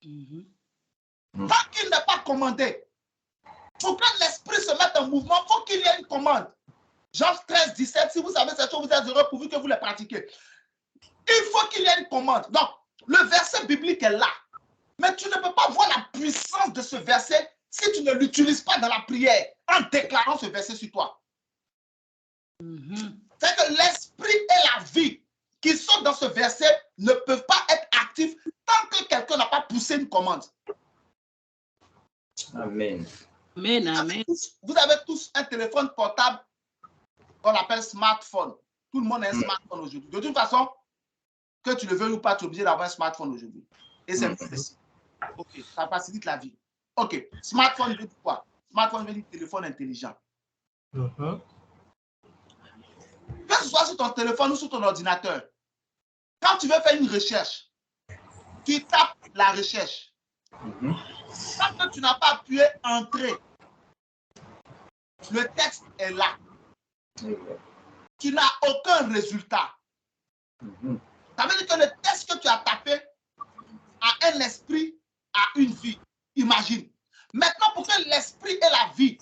Tant qu'il n'est pas commandé. Pour que l'esprit se mette en mouvement, il faut qu'il y ait une commande. Jean 13, 17, si vous savez cette chose, vous êtes heureux pourvu que vous les pratiquez. Il faut qu'il y ait une commande. Donc, le verset biblique est là. Mais tu ne peux pas voir la puissance de ce verset si tu ne l'utilises pas dans la prière en déclarant ce verset sur toi. C'est que l'esprit et la vie qui sont dans ce verset ne peuvent pas être actifs tant que quelqu'un n'a pas poussé une commande. Amen. Amen. Amen. Vous avez tous un téléphone portable qu'on appelle smartphone. Tout le monde a un smartphone aujourd'hui. De toute façon, que tu le veuilles ou pas, tu es obligé d'avoir un smartphone aujourd'hui. Et c'est facile. Ok, ça facilite la vie. Ok, smartphone veut dire quoi? Smartphone veut dire téléphone intelligent. Que ce soit sur ton téléphone ou sur ton ordinateur, quand tu veux faire une recherche, tu tapes la recherche. Tant que tu n'as pas appuyé entrer, le texte est là. Tu n'as aucun résultat. Ça veut dire que le texte que tu as tapé a un esprit, a une vie. Imagine. Maintenant, pour que l'esprit et la vie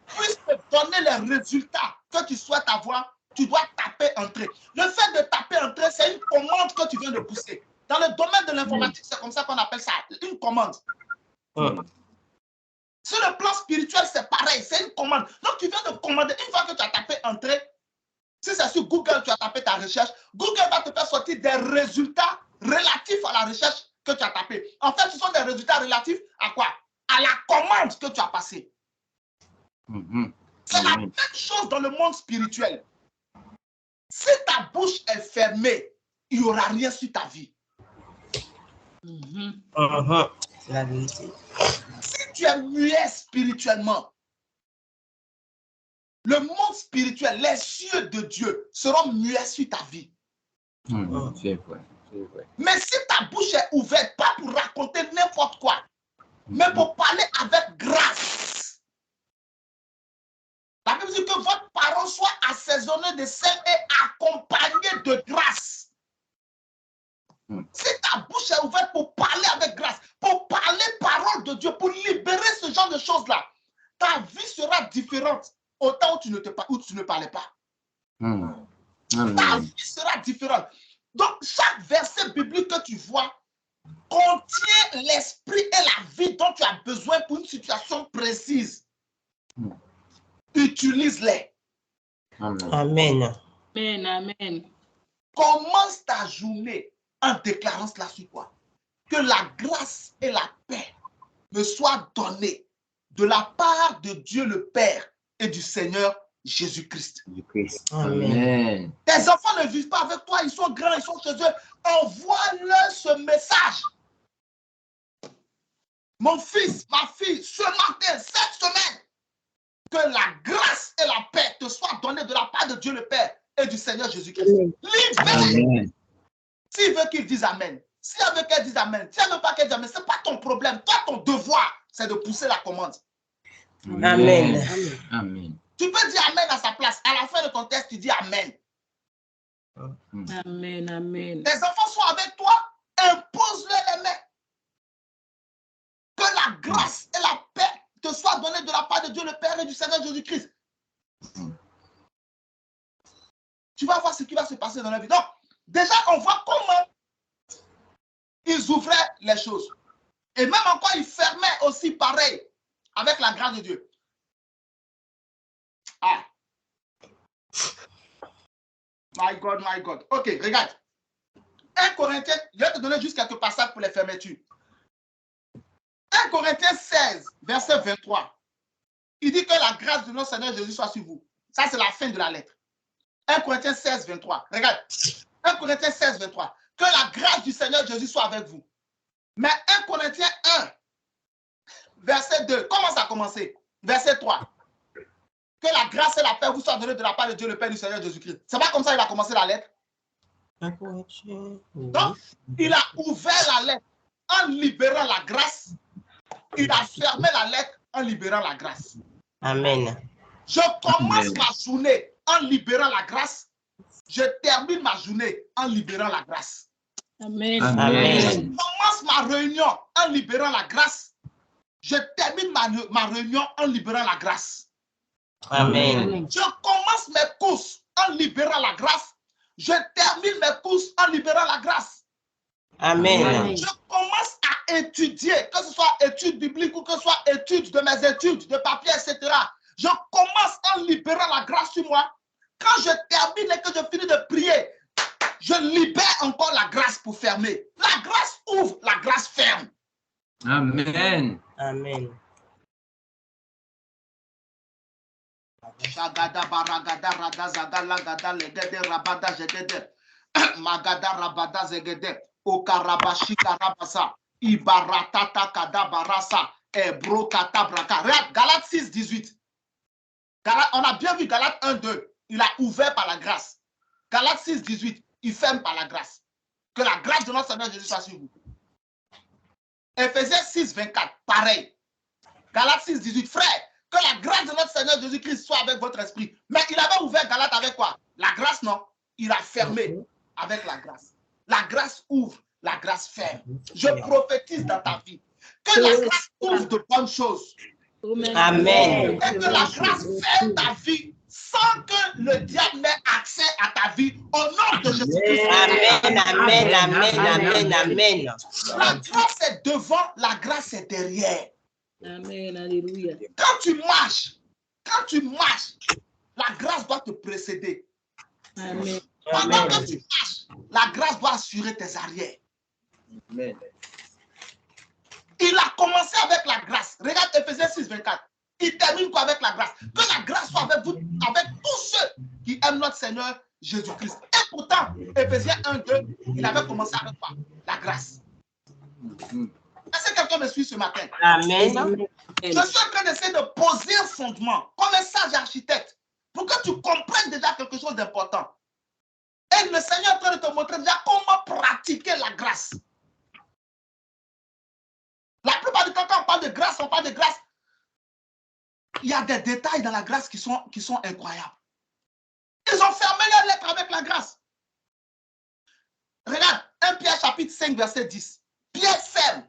puissent te donner les résultats que tu souhaites avoir, tu dois taper entrer. Le fait de taper entrer, c'est une commande que tu viens de pousser. Dans le domaine de l'informatique, c'est comme ça qu'on appelle ça, une commande. Sur le plan spirituel, c'est pareil, c'est une commande. Donc, tu viens de commander. Une fois que tu as tapé entrer, si c'est sur Google, tu as tapé ta recherche, Google va te faire sortir des résultats relatifs à la recherche que tu as tapée. En fait, ce sont des résultats relatifs à quoi? À la commande que tu as passée. C'est la même chose dans le monde spirituel. Si ta bouche est fermée, il n'y aura rien sur ta vie. C'est la vérité. Si tu es muet spirituellement, le monde spirituel, les cieux de Dieu seront muets sur ta vie. C'est vrai. Mais si ta bouche est ouverte, pas pour raconter n'importe quoi, mais pour parler avec grâce. La Bible dit que votre parole soit assaisonnée de sel et accompagnée de grâce. Si ta bouche est ouverte pour parler avec grâce, pour parler parole de Dieu, pour libérer ce genre de choses-là, ta vie sera différente autant où tu ne parlais pas. Ta vie sera différente. Donc, chaque verset biblique que tu vois contient l'esprit et la vie dont tu as besoin pour une situation précise. Utilise-les. Amen. Amen. Amen. Commence ta journée en déclarant cela sur toi. Que la grâce et la paix me soient données de la part de Dieu le Père et du Seigneur Jésus-Christ. Amen. Tes enfants ne vivent pas avec toi, ils sont grands, ils sont chez eux. Envoie-leur ce message. Mon fils, ma fille, ce matin, cette semaine, que la grâce et la paix te soient données de la part de Dieu le Père et du Seigneur Jésus-Christ. Libère. S'il veut qu'ils disent Amen, s'il veut qu'elle dise Amen, si elle ne veut pas qu'elle dise Amen, ce n'est pas ton problème. Toi, ton devoir, c'est de pousser la commande. Amen. Amen. Tu peux dire Amen à sa place. À la fin de ton texte, tu dis Amen. Amen, amen. Tes enfants sont avec toi, impose-leur les mains. Que la grâce et la paix te soient données de la part de Dieu le Père et du Seigneur Jésus-Christ. Tu vas voir ce qui va se passer dans la vie. Donc, déjà, on voit comment ils ouvraient les choses. Et même encore, ils fermaient aussi pareil, avec la grâce de Dieu. Ah. My God, my God. Ok, regarde. 1 Corinthiens, je vais te donner juste quelques passages pour les fermetures. 1 Corinthiens 16, verset 23. Il dit que la grâce de notre Seigneur Jésus soit sur vous. Ça, c'est la fin de la lettre. 1 Corinthiens 16, 23. Regarde. 1 Corinthiens 16, 23. Que la grâce du Seigneur Jésus soit avec vous. Mais 1 Corinthiens 1, verset 2. Comment ça a commencé? Verset 3. Que la grâce et la paix vous soient données de la part de Dieu le Père du Seigneur Jésus-Christ. C'est pas comme ça qu'il a commencé la lettre. Donc, il a ouvert la lettre en libérant la grâce. Il a fermé la lettre en libérant la grâce. Amen. Je commence ma journée en libérant la grâce. Je termine ma journée en libérant la grâce. Amen. Amen. Je commence ma réunion en libérant la grâce. Je termine ma réunion en libérant la grâce. Amen. Je commence mes courses en libérant la grâce. Je termine mes courses en libérant la grâce. Amen. Je commence à étudier, que ce soit études bibliques ou que ce soit études de mes études, de papier, etc. Je commence en libérant la grâce sur moi. Quand je termine et que je finis de prier, je libère encore la grâce pour fermer. La grâce ouvre, la grâce ferme. Amen. Amen. Shagada baragada rada zagala gada legede rabada jegede magada rabada zegede okarabashi karabasa ibaratata kadabarasa ebro katabraka. Regarde Galates 6, 18. On a bien vu Galates 1, 2. Il a ouvert par la grâce. Galates 6, 18. Il ferme par la grâce. Que la grâce de notre Seigneur Jésus soit sur vous. Éphésiens 6, 24. Pareil. Galates 6, 18. Frère, que la grâce de notre Seigneur Jésus-Christ soit avec votre esprit. Mais il avait ouvert Galates avec quoi? La grâce, non. Il a fermé avec la grâce. La grâce ouvre, la grâce ferme. Je prophétise dans ta vie que la grâce ouvre de bonnes choses. Amen. Et que la grâce ferme ta vie sans que le diable n'ait accès à ta vie au nom de Jésus-Christ. Amen. Amen. Amen. Amen. Amen. La grâce est devant, la grâce est derrière. Amen. Alléluia. Quand tu marches, la grâce doit te précéder. Amen. Pendant que tu marches, la grâce doit assurer tes arrières. Amen. Il a commencé avec la grâce. Regarde Éphésiens 6, 24. Il termine quoi avec la grâce? Que la grâce soit avec vous, avec tous ceux qui aiment notre Seigneur Jésus-Christ. Et pourtant, Éphésiens 1, 2, il avait commencé avec quoi? La grâce. Est-ce que quelqu'un me suit ce matin? Amen. Je suis en train d'essayer de poser un fondement, comme un sage architecte, pour que tu comprennes déjà quelque chose d'important. Et le Seigneur est en train de te montrer déjà comment pratiquer la grâce. La plupart du temps, quand on parle de grâce, il y a des détails dans la grâce qui sont incroyables. Ils ont fermé leur lettre avec la grâce. Regarde, 1 Pierre chapitre 5, verset 10. Pierre ferme.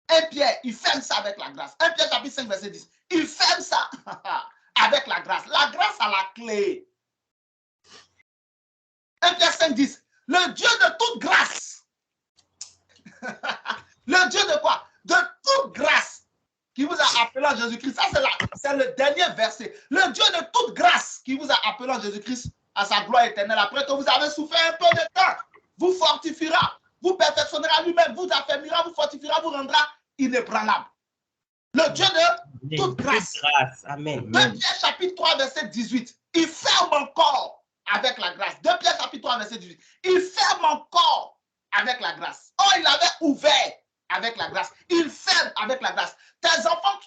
1 Pierre, il ferme ça avec la grâce. 1 Pierre chapitre 5, verset 10. Il ferme ça avec la grâce. La grâce a la clé. 1 Pierre 5, 10. Le Dieu de toute grâce. Le Dieu de quoi? De toute grâce qui vous a appelé en Jésus-Christ. Ça, c'est le dernier verset. Le Dieu de toute grâce qui vous a appelé en Jésus-Christ à sa gloire éternelle. Après que vous avez souffert un peu de temps, vous fortifiera, vous perfectionnera lui-même, vous affermira, vous fortifiera, vous rendra inébranlable. Le Dieu de toute grâce. Amen. 2 Pierre chapitre 3, verset 18. Il ferme encore avec la grâce. 2 Pierre chapitre 3, verset 18. Il ferme encore avec la grâce. Oh, il avait ouvert avec la grâce. Il ferme avec la grâce. Tes enfants,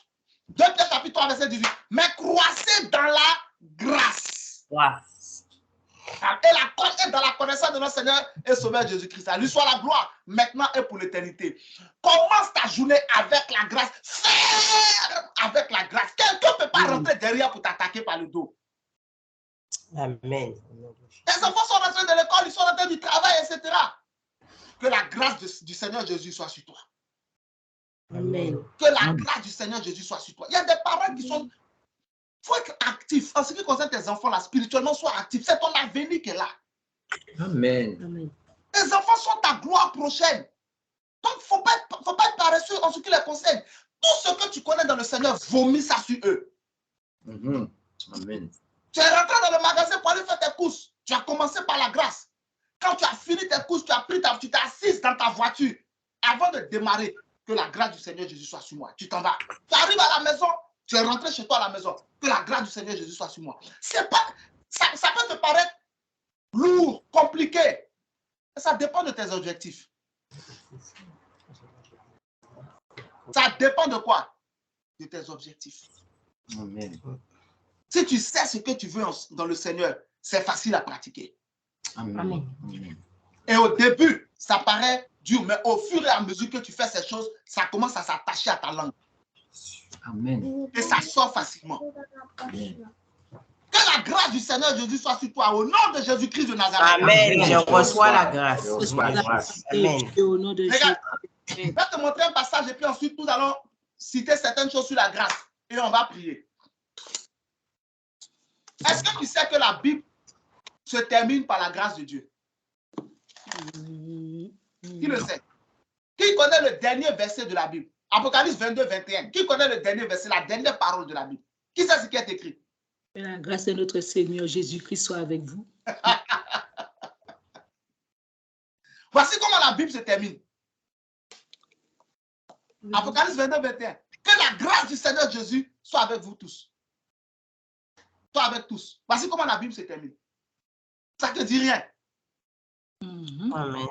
2 Pierre chapitre 3, verset 18. Mais croissez dans la grâce. Wow. Et dans la connaissance de notre Seigneur et Sauveur Jésus-Christ. À lui soit la gloire, maintenant et pour l'éternité. Commence ta journée avec la grâce. Ferme avec la grâce. Quelqu'un ne peut pas rentrer derrière pour t'attaquer par le dos. Amen. Les enfants sont rentrés de l'école, ils sont rentrés du travail, etc. Que la grâce du Seigneur Jésus soit sur toi. Amen. Que la grâce du Seigneur Jésus soit sur toi. Il y a des parents qui sont... Il faut être actif. En ce qui concerne tes enfants, là, spirituellement, sois actif. C'est ton avenir qui est là. Amen. Amen. Les enfants sont ta gloire prochaine. Donc, il ne faut pas être paresseux en ce qui les concerne. Tout ce que tu connais dans le Seigneur, vomis ça sur eux. Amen. Tu es rentré dans le magasin pour aller faire tes courses. Tu as commencé par la grâce. Quand tu as fini tes courses, tu t'es assise dans ta voiture. Avant de démarrer, que la grâce du Seigneur Jésus soit sur moi. Tu t'en vas. Tu arrives à la maison, tu es rentré chez toi à la maison. Que la grâce du Seigneur Jésus soit sur moi. C'est pas, ça peut te paraître lourd, compliqué. Ça dépend de tes objectifs. Ça dépend de quoi? De tes objectifs. Amen. Si tu sais ce que tu veux dans le Seigneur, c'est facile à pratiquer. Amen. Amen. Et au début, ça paraît dur, mais au fur et à mesure que tu fais ces choses, ça commence à s'attacher à ta langue. Amen. Et ça sort facilement. Amen. Que la grâce du Seigneur Jésus soit sur toi, au nom de Jésus-Christ de Nazareth. Amen. Je reçois la grâce. Amen. Au nom de Regarde, Jésus. je vais te montrer un passage et puis ensuite nous allons citer certaines choses sur la grâce et on va prier. Est-ce que tu sais que la Bible se termine par la grâce de Dieu? Qui le sait? Qui connaît le dernier verset de la Bible? Apocalypse 22, 21. Qui connaît le dernier verset, la dernière parole de la Bible? Qui sait ce qui est écrit? Que la grâce de notre Seigneur Jésus-Christ soit avec vous. Voici comment la Bible se termine. Apocalypse 22, 21. Que la grâce du Seigneur Jésus soit avec vous tous. Soit avec tous. Voici comment la Bible se termine. Ça ne te dit rien. Amen.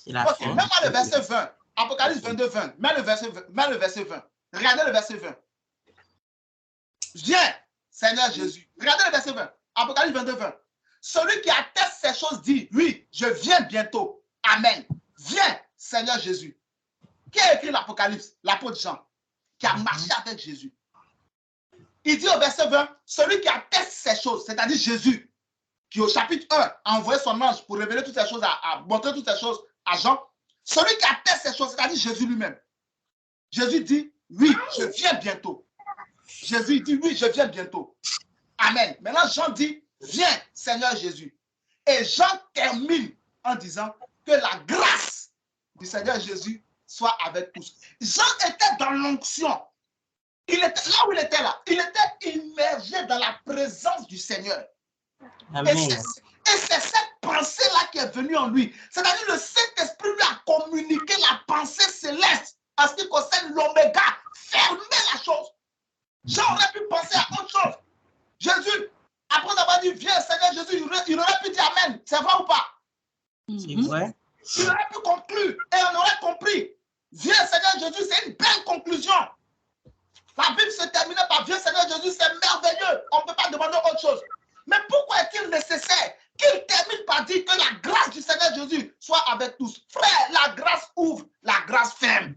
C'est la Ok, fin. mets-moi le verset 20. Apocalypse 22, 20. Mets le verset 20. Regardez le verset 20. Viens, Seigneur Jésus. Regardez le verset 20. Apocalypse 22, 20. Celui qui atteste ces choses dit, oui, je viens bientôt. Amen. Viens, Seigneur Jésus. Qui a écrit l'Apocalypse? L'apôtre Jean, qui a marché avec Jésus. Il dit au verset 20, celui qui atteste ces choses, c'est-à-dire Jésus, qui au chapitre 1 a envoyé son ange pour révéler toutes ces choses, à montrer toutes ces choses à Jean. Celui qui atteste ces choses, c'est-à-dire Jésus lui-même. Jésus dit, oui, je viens bientôt. Jésus dit, oui, je viens bientôt. Amen. Maintenant, Jean dit, viens, Seigneur Jésus. Et Jean termine en disant que la grâce du Seigneur Jésus soit avec tous. Jean était dans l'onction. Il était là où il était là. Il était immergé dans la présence du Seigneur. Amen. Et c'est cette pensée-là qui est venue en lui. C'est-à-dire le Saint-Esprit lui a communiqué la pensée céleste en ce qui concerne l'oméga. Fermer la chose. Jean aurait pu penser à autre chose. Jésus, après avoir dit, viens Seigneur Jésus, il aurait pu dire Amen. C'est vrai ou pas? C'est vrai. Il aurait pu conclure et on aurait compris. Viens Seigneur Jésus, c'est une belle conclusion. La Bible se terminait par viens Seigneur Jésus, c'est merveilleux. On ne peut pas demander autre chose. Mais pourquoi est-il nécessaire qu'il termine par dire que la grâce du Seigneur Jésus soit avec tous? Frère, la grâce ouvre, la grâce ferme.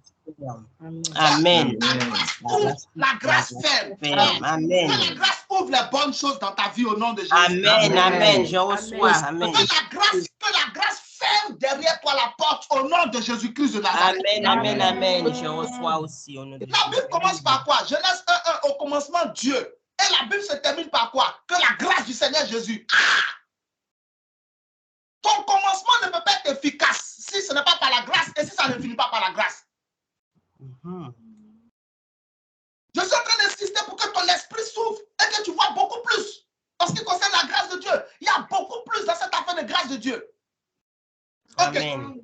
Amen. La grâce ouvre, la grâce ferme. Amen. Que la grâce ouvre les bonnes choses dans ta vie au nom de Jésus. Amen. Amen. Je reçois. Amen. Que la grâce ferme derrière toi la porte au nom de Jésus-Christ de Nazareth. Amen. Amen. Amen. Je reçois aussi au nom de La Bible commence par quoi? Genèse 1:1, au commencement Dieu. Et la Bible se termine par quoi? Que la grâce du Seigneur Jésus. Ton commencement ne peut pas être efficace si ce n'est pas par la grâce et si ça ne finit pas par la grâce. Je suis en train d'insister pour que ton esprit s'ouvre et que tu vois beaucoup plus. En ce qui concerne la grâce de Dieu, il y a beaucoup plus dans cette affaire de grâce de Dieu. Ok. Amen.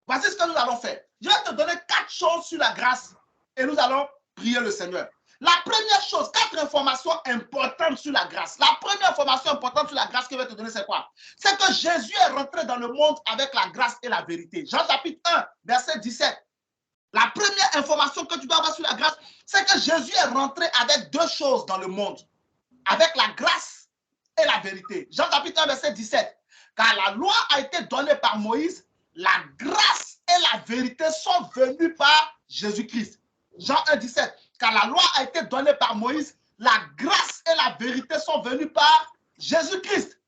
Voici ce que nous allons faire. Je vais te donner 4 choses sur la grâce et nous allons prier le Seigneur. La première chose, 4 informations importantes sur la grâce. La première information importante sur la grâce que je vais te donner, c'est quoi? C'est que Jésus est rentré dans le monde avec la grâce et la vérité. Jean chapitre 1, verset 17. La première information que tu dois avoir sur la grâce, c'est que Jésus est rentré avec 2 choses dans le monde. Avec la grâce et la vérité. Jean chapitre 1, verset 17. Car la loi a été donnée par Moïse, la grâce et la vérité sont venues par Jésus-Christ. Jean 1, 17. Car la loi a été donnée par Moïse, la grâce et la vérité sont venues par Jésus-Christ.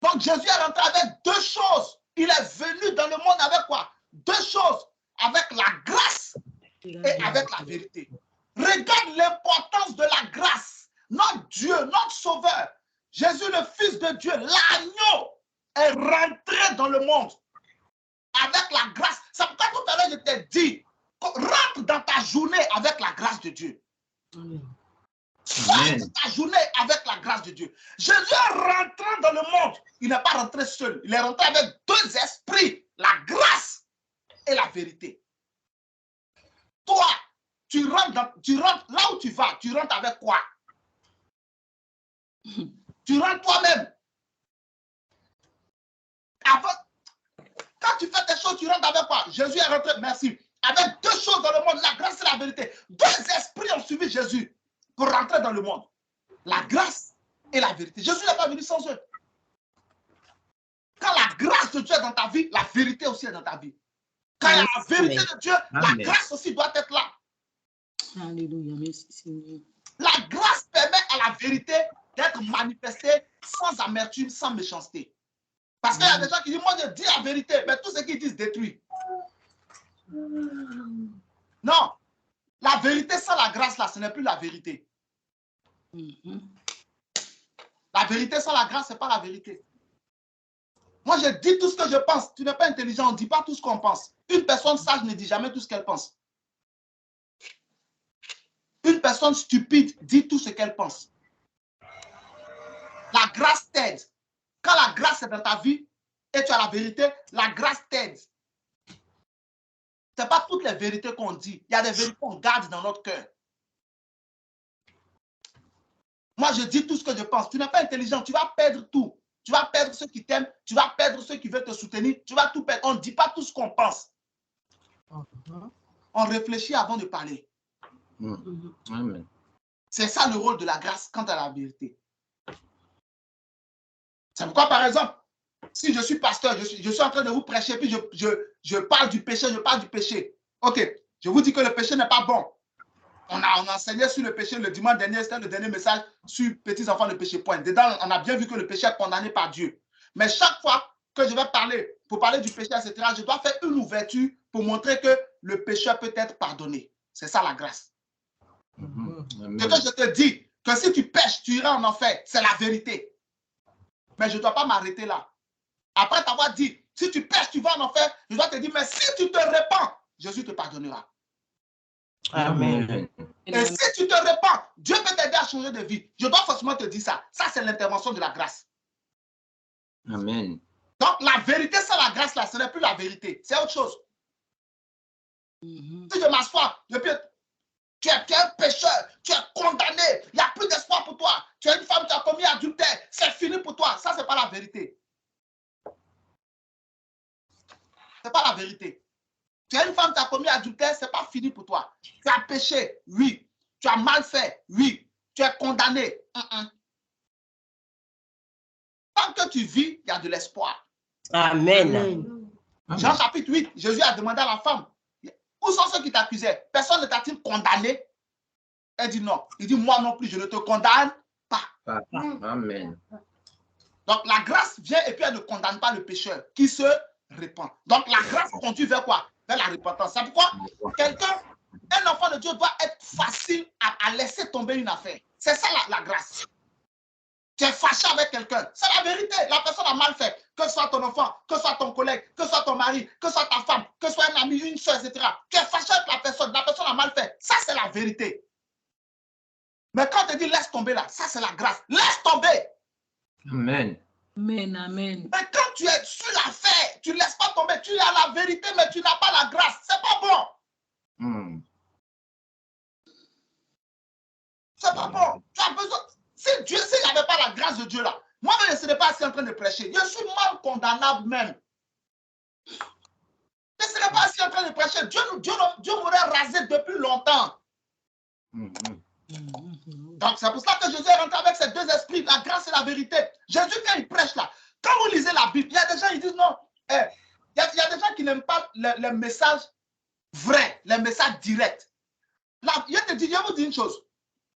Donc Jésus est rentré avec deux choses. Il est venu dans le monde avec quoi? Deux choses. Avec la grâce et avec la vérité. Regarde l'importance de la grâce. Notre Dieu, notre Sauveur, Jésus le Fils de Dieu, l'agneau, est rentré dans le monde avec la grâce. C'est pourquoi tout à l'heure je t'ai dit, rentre dans ta journée avec la grâce de Dieu. Rentre dans ta journée avec la grâce de Dieu. Jésus est rentré dans le monde. Il n'est pas rentré seul. Il est rentré avec deux esprits, la grâce et la vérité. Toi, tu rentres là où tu vas, tu rentres avec quoi? Tu rentres toi-même. Quand tu fais des choses, tu rentres avec quoi? Jésus est rentré, merci, avec deux choses dans le monde, la grâce et la vérité. Deux esprits ont suivi Jésus pour rentrer dans le monde. La grâce et la vérité. Jésus n'est pas venu sans eux. Quand la grâce de Dieu est dans ta vie, la vérité aussi est dans ta vie. Quand il y a la vérité de Dieu, la grâce aussi doit être là. Alléluia, merci Seigneur. La grâce permet à la vérité d'être manifestée sans amertume, sans méchanceté. Parce qu'il y a des gens qui disent, moi je dis la vérité, mais tout ce qu'ils disent détruit. Non, la vérité sans la grâce là, ce n'est plus la vérité. La vérité sans la grâce, ce n'est pas la vérité. Moi je dis tout ce que je pense. Tu n'es pas intelligent, on ne dit pas tout ce qu'on pense. Une personne sage ne dit jamais tout ce qu'elle pense. Une personne stupide dit tout ce qu'elle pense. La grâce t'aide. Quand la grâce est dans ta vie et tu as la vérité, la grâce t'aide. Ce n'est pas toutes les vérités qu'on dit. Il y a des vérités qu'on garde dans notre cœur. Moi, je dis tout ce que je pense. Tu n'es pas intelligent, tu vas perdre tout. Tu vas perdre ceux qui t'aiment, tu vas perdre ceux qui veulent te soutenir, tu vas tout perdre. On ne dit pas tout ce qu'on pense. On réfléchit avant de parler. Amen. C'est ça le rôle de la grâce quant à la vérité. C'est pourquoi, par exemple, si je suis pasteur, je suis en train de vous prêcher, puis je parle du péché, je parle du péché. Ok, je vous dis que le péché n'est pas bon. On a enseigné sur le péché le dimanche dernier, c'était le dernier message sur petits enfants de péché. Point. Dedans, on a bien vu que le péché est condamné par Dieu. Mais chaque fois que je vais parler, pour parler du péché, etc., je dois faire une ouverture pour montrer que le péché peut être pardonné. C'est ça la grâce. Ce que je te dis, que si tu pêches, tu iras en enfer, c'est la vérité. Mais je ne dois pas m'arrêter là. Après t'avoir dit, si tu pêches, tu vas en enfer, je dois te dire, mais si tu te répands, Jésus te pardonnera. Amen. Et si tu te répands, Dieu peut t'aider à changer de vie. Je dois forcément te dire ça. Ça, c'est l'intervention de la grâce. Amen. Donc, la vérité sans la grâce, là, ce n'est plus la vérité. C'est autre chose. Si je m'assois, depuis tu es un pécheur, tu es condamné, il n'y a plus d'espoir pour toi. Tu es une femme qui a commis adultère, c'est fini pour toi. Ça, ce n'est pas la vérité. Ce n'est pas la vérité. Tu es une femme qui a commis adultère, ce n'est pas fini pour toi. Tu as péché, oui. Tu as mal fait, oui. Tu es condamné. Tant que tu vis, il y a de l'espoir. Amen. Jean chapitre 8, Jésus a demandé à la femme, où sont ceux qui t'accusaient? Personne ne t'a-t-il condamné? Elle dit non. Il dit, moi non plus, je ne te condamne pas. Amen. Donc la grâce vient et puis elle ne condamne pas le pécheur qui se répand. Donc la grâce conduit vers quoi? Vers la repentance. C'est pourquoi un enfant de Dieu doit être facile à laisser tomber une affaire. C'est ça la grâce. Tu es fâché avec quelqu'un. C'est la vérité. La personne a mal fait. Que ce soit ton enfant, que ce soit ton collègue, que ce soit ton mari, que ce soit ta femme, que ce soit un ami, une soeur, etc. Tu es fâché avec la personne a mal fait. Ça, c'est la vérité. Mais quand on te dit laisse tomber là, ça, c'est la grâce. Laisse tomber. Amen. Amen, amen. Mais quand tu es sur l'affaire, tu ne laisses pas tomber. Tu as la vérité, mais tu n'as pas la grâce. C'est pas bon. C'est pas bon. Tu as besoin. Si Dieu, s'il n'y avait pas la grâce de Dieu là, moi je ne serais pas assis en train de prêcher. Je suis mal condamnable même. Je ne serais pas assis en train de prêcher. Dieu m'aurait rasé depuis longtemps. Donc, c'est pour ça que Jésus est rentré avec ces deux esprits, la grâce et la vérité. Jésus, quand il prêche là, quand vous lisez la Bible, il y a des gens qui disent non. Il y a des gens qui n'aiment pas les messages vrais, les messages directs. Là, je vous dis une chose.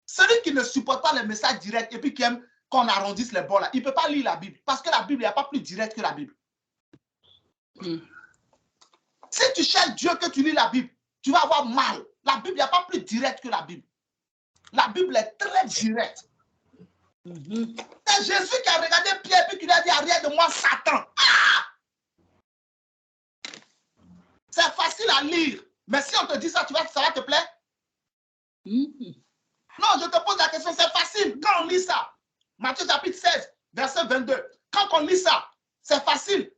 Celui qui ne supporte pas les messages directs et puis qui aime qu'on arrondisse les bords là, il ne peut pas lire la Bible. Parce que la Bible, il n'y a pas plus direct que la Bible. Si tu cherches Dieu, que tu lis la Bible, tu vas avoir mal. La Bible, il n'y a pas plus direct que la Bible. La Bible est très directe. C'est Jésus qui a regardé Pierre et qui lui a dit, arrière de moi, Satan. Ah! C'est facile à lire. Mais si on te dit ça, ça va te plaire? Non, je te pose la question, c'est facile. Quand on lit ça, Matthieu chapitre 16, verset 22, quand on lit ça, c'est facile.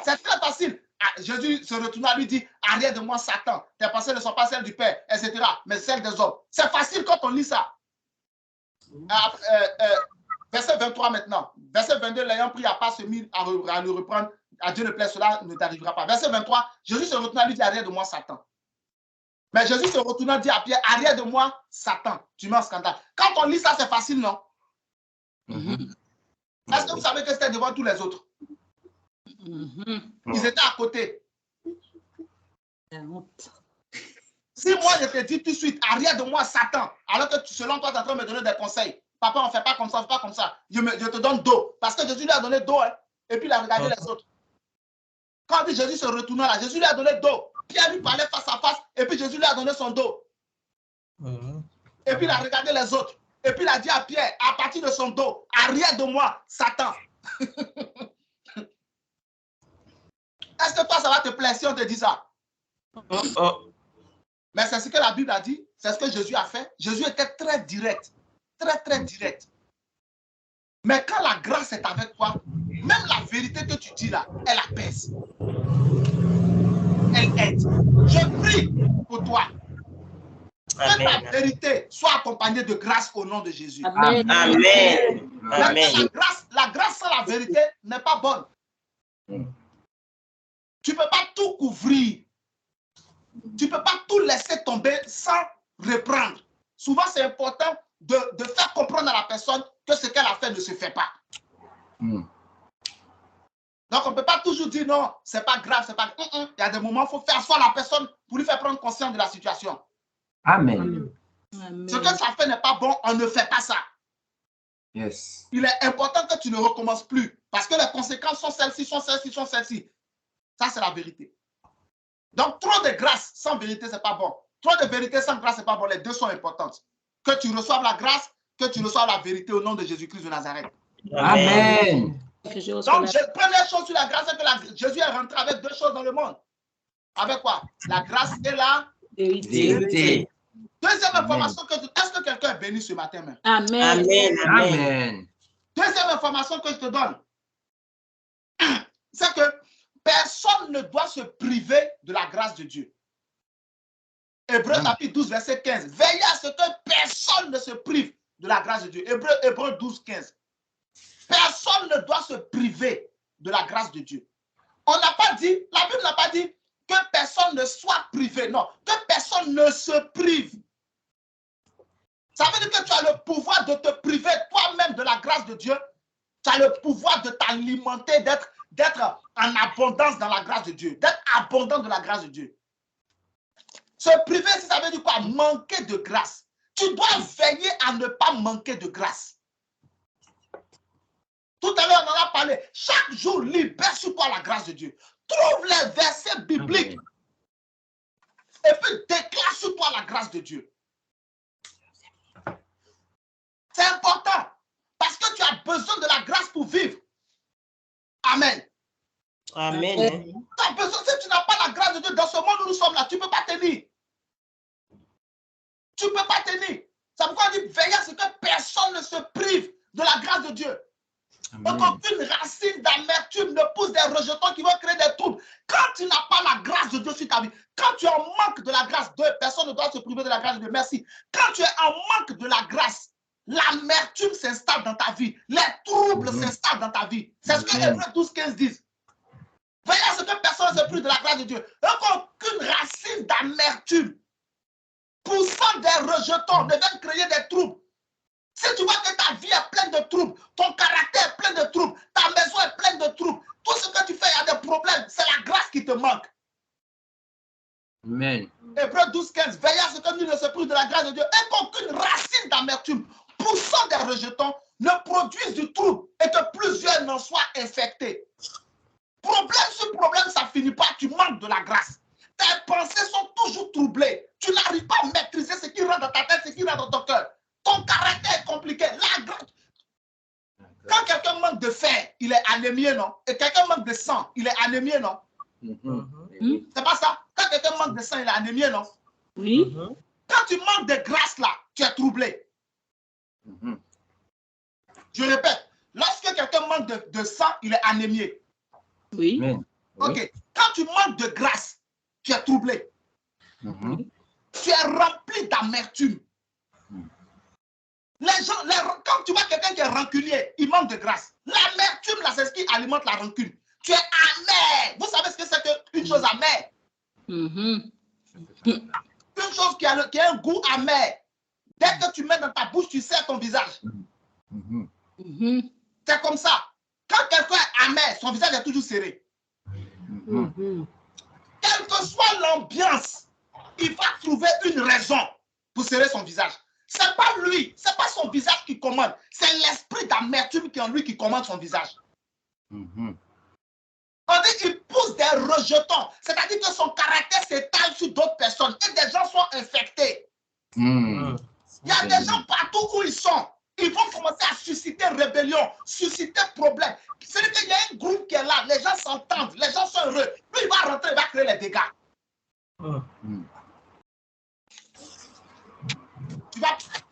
C'est très facile. Ah, Jésus se retourna, lui dit, arrière de moi, Satan. Tes pensées ne sont pas celles du Père, etc., mais celles des hommes. C'est facile quand on lit ça. Verset 23 maintenant. Verset 22, l'ayant pris à part se mit à le reprendre. À Dieu ne plaît, cela ne t'arrivera pas. Verset 23, Jésus se retourna, lui dit, arrière de moi, Satan. Mais Jésus se retourna, dit à Pierre, arrière de moi, Satan. Tu mets un scandale. Quand on lit ça, c'est facile, non? Est-ce que vous savez que c'était devant tous les autres? Ils étaient à côté. Si moi, je te dis tout de suite, arrière de moi, Satan, alors que selon toi, tu es en train de me donner des conseils. Papa, on ne fait pas comme ça, on ne fait pas comme ça. Je te donne dos. Parce que Jésus lui a donné dos, hein, et puis il a regardé les autres. Quand on dit Jésus se retourna là, Jésus lui a donné dos. Pierre lui parlait face à face, et puis Jésus lui a donné son dos. Et puis il a regardé les autres. Et puis il a dit à Pierre, à partir de son dos, arrière de moi, Satan. Est-ce que toi, ça va te plaire si on te dit ça? Mais c'est ce que la Bible a dit, c'est ce que Jésus a fait. Jésus était très direct, très direct. Mais quand la grâce est avec toi, même la vérité que tu dis là, elle apaise. Elle aide. Je prie pour toi. Que ta vérité soit accompagnée de grâce au nom de Jésus. Amen. Amen. La grâce sans la vérité n'est pas bonne. Tu ne peux pas tout couvrir. Tu ne peux pas tout laisser tomber sans reprendre. Souvent, c'est important de faire comprendre à la personne que ce qu'elle a fait ne se fait pas. Donc, on ne peut pas toujours dire non, c'est pas grave, c'est pas... Il y a des moments où il faut faire asseoir la personne pour lui faire prendre conscience de la situation. Amen. Ce que ça fait n'est pas bon, on ne fait pas ça. Yes. Il est important que tu ne recommences plus. Parce que les conséquences sont celles-ci, sont celles-ci, sont celles-ci. Ça, c'est la vérité. Donc, trop de grâce sans vérité, ce n'est pas bon. Trop de vérité sans grâce, ce n'est pas bon. Les deux sont importantes. Que tu reçoives la grâce, que tu reçoives la vérité au nom de Jésus-Christ de Nazareth. Amen. Donc, première chose sur la grâce, c'est que Jésus est rentré avec deux choses dans le monde. Avec quoi? La grâce et la Vérité. Deuxième information, est-ce que quelqu'un est béni ce matin même? Amen. Amen. Deuxième information que je te donne, c'est que personne ne doit se priver de la grâce de Dieu. Hébreux chapitre 12, verset 15. Veillez à ce que personne ne se prive de la grâce de Dieu. Hébreux 12, 15. Personne ne doit se priver de la grâce de Dieu. On n'a pas dit, la Bible n'a pas dit que personne ne soit privé. Non, que personne ne se prive. Ça veut dire que tu as le pouvoir de te priver toi-même de la grâce de Dieu. Tu as le pouvoir de t'alimenter, d'être en abondance dans la grâce de Dieu. D'être abondant de la grâce de Dieu. Se priver, ça veut dire quoi? Manquer de grâce. Tu dois veiller à ne pas manquer de grâce. Tout à l'heure, on en a parlé. Chaque jour, libère sur toi la grâce de Dieu. Trouve les versets bibliques. Et puis déclare sur toi la grâce de Dieu. C'est important. Parce que tu as besoin de la grâce pour vivre. Amen. Amen. Tu as besoin, si tu n'as pas la grâce de Dieu dans ce monde où nous sommes là, tu ne peux pas tenir. Tu ne peux pas tenir. C'est pourquoi on dit veillez à ce que personne ne se prive de la grâce de Dieu. Donc aucune racine d'amertume ne pousse des rejetons qui vont créer des troubles. Quand tu n'as pas la grâce de Dieu sur ta vie, quand tu es en manque de la grâce, personne ne doit se priver de la grâce de Dieu. Merci. Quand tu es en manque de la grâce, l'amertume s'installe dans ta vie. Les troubles s'installent dans ta vie. C'est ce que Hébreux 12, 15 disent. Veillez à ce que personne ne se prive de la grâce de Dieu. Donc aucune racine d'amertume poussant des rejetons ne viennent créer des troubles. Si tu vois que ta vie est pleine de troubles, ton caractère est plein de troubles, ta maison est pleine de troubles, tout ce que tu fais, il y a des problèmes, c'est la grâce qui te manque. Amen. Hébreux 12, 15, veillez à ce que nul ne se prive de la grâce de Dieu et qu'aucune racine d'amertume poussant des rejetons ne produise du trouble et que plusieurs n'en soient infectés. Problème sur problème, ça ne finit pas, tu manques de la grâce. Tes pensées sont toujours troublées. Tu n'arrives pas à maîtriser ce qui rentre dans ta tête, ce qui rentre dans ton cœur. Ton caractère est compliqué. La grâce. Quand quelqu'un manque de fer, il est anémié, non? Et quelqu'un manque de sang, il est anémié, non? C'est pas ça? Quand quelqu'un manque de sang, il est anémié, non? Oui. Quand tu manques de grâce, là, tu es troublé. Je répète, lorsque quelqu'un manque de sang, il est anémié. Oui. Ok. Quand tu manques de grâce, tu es troublé. Tu es rempli d'amertume. Les gens, quand tu vois quelqu'un qui est rancunier, il manque de grâce. L'amertume, là, c'est ce qui alimente la rancune. Tu es amer. Vous savez ce que c'est qu'une chose amère? Une chose qui a un goût amer. Dès que tu mets dans ta bouche, tu serres ton visage. C'est comme ça. Quand quelqu'un est amer, son visage est toujours serré. Quelle que soit l'ambiance, il va trouver une raison pour serrer son visage. Ce n'est pas lui, ce n'est pas son visage qui commande, c'est l'esprit d'amertume qui est en lui qui commande son visage. On dit qu'il pousse des rejetons, c'est-à-dire que son caractère s'étale sur d'autres personnes et des gens sont infectés. Il y a des gens partout où ils sont. Ils vont commencer à susciter rébellion, susciter problème. C'est-à-dire qu'il y a un groupe qui est là, les gens s'entendent, les gens sont heureux. Lui, il va rentrer, il va créer les dégâts.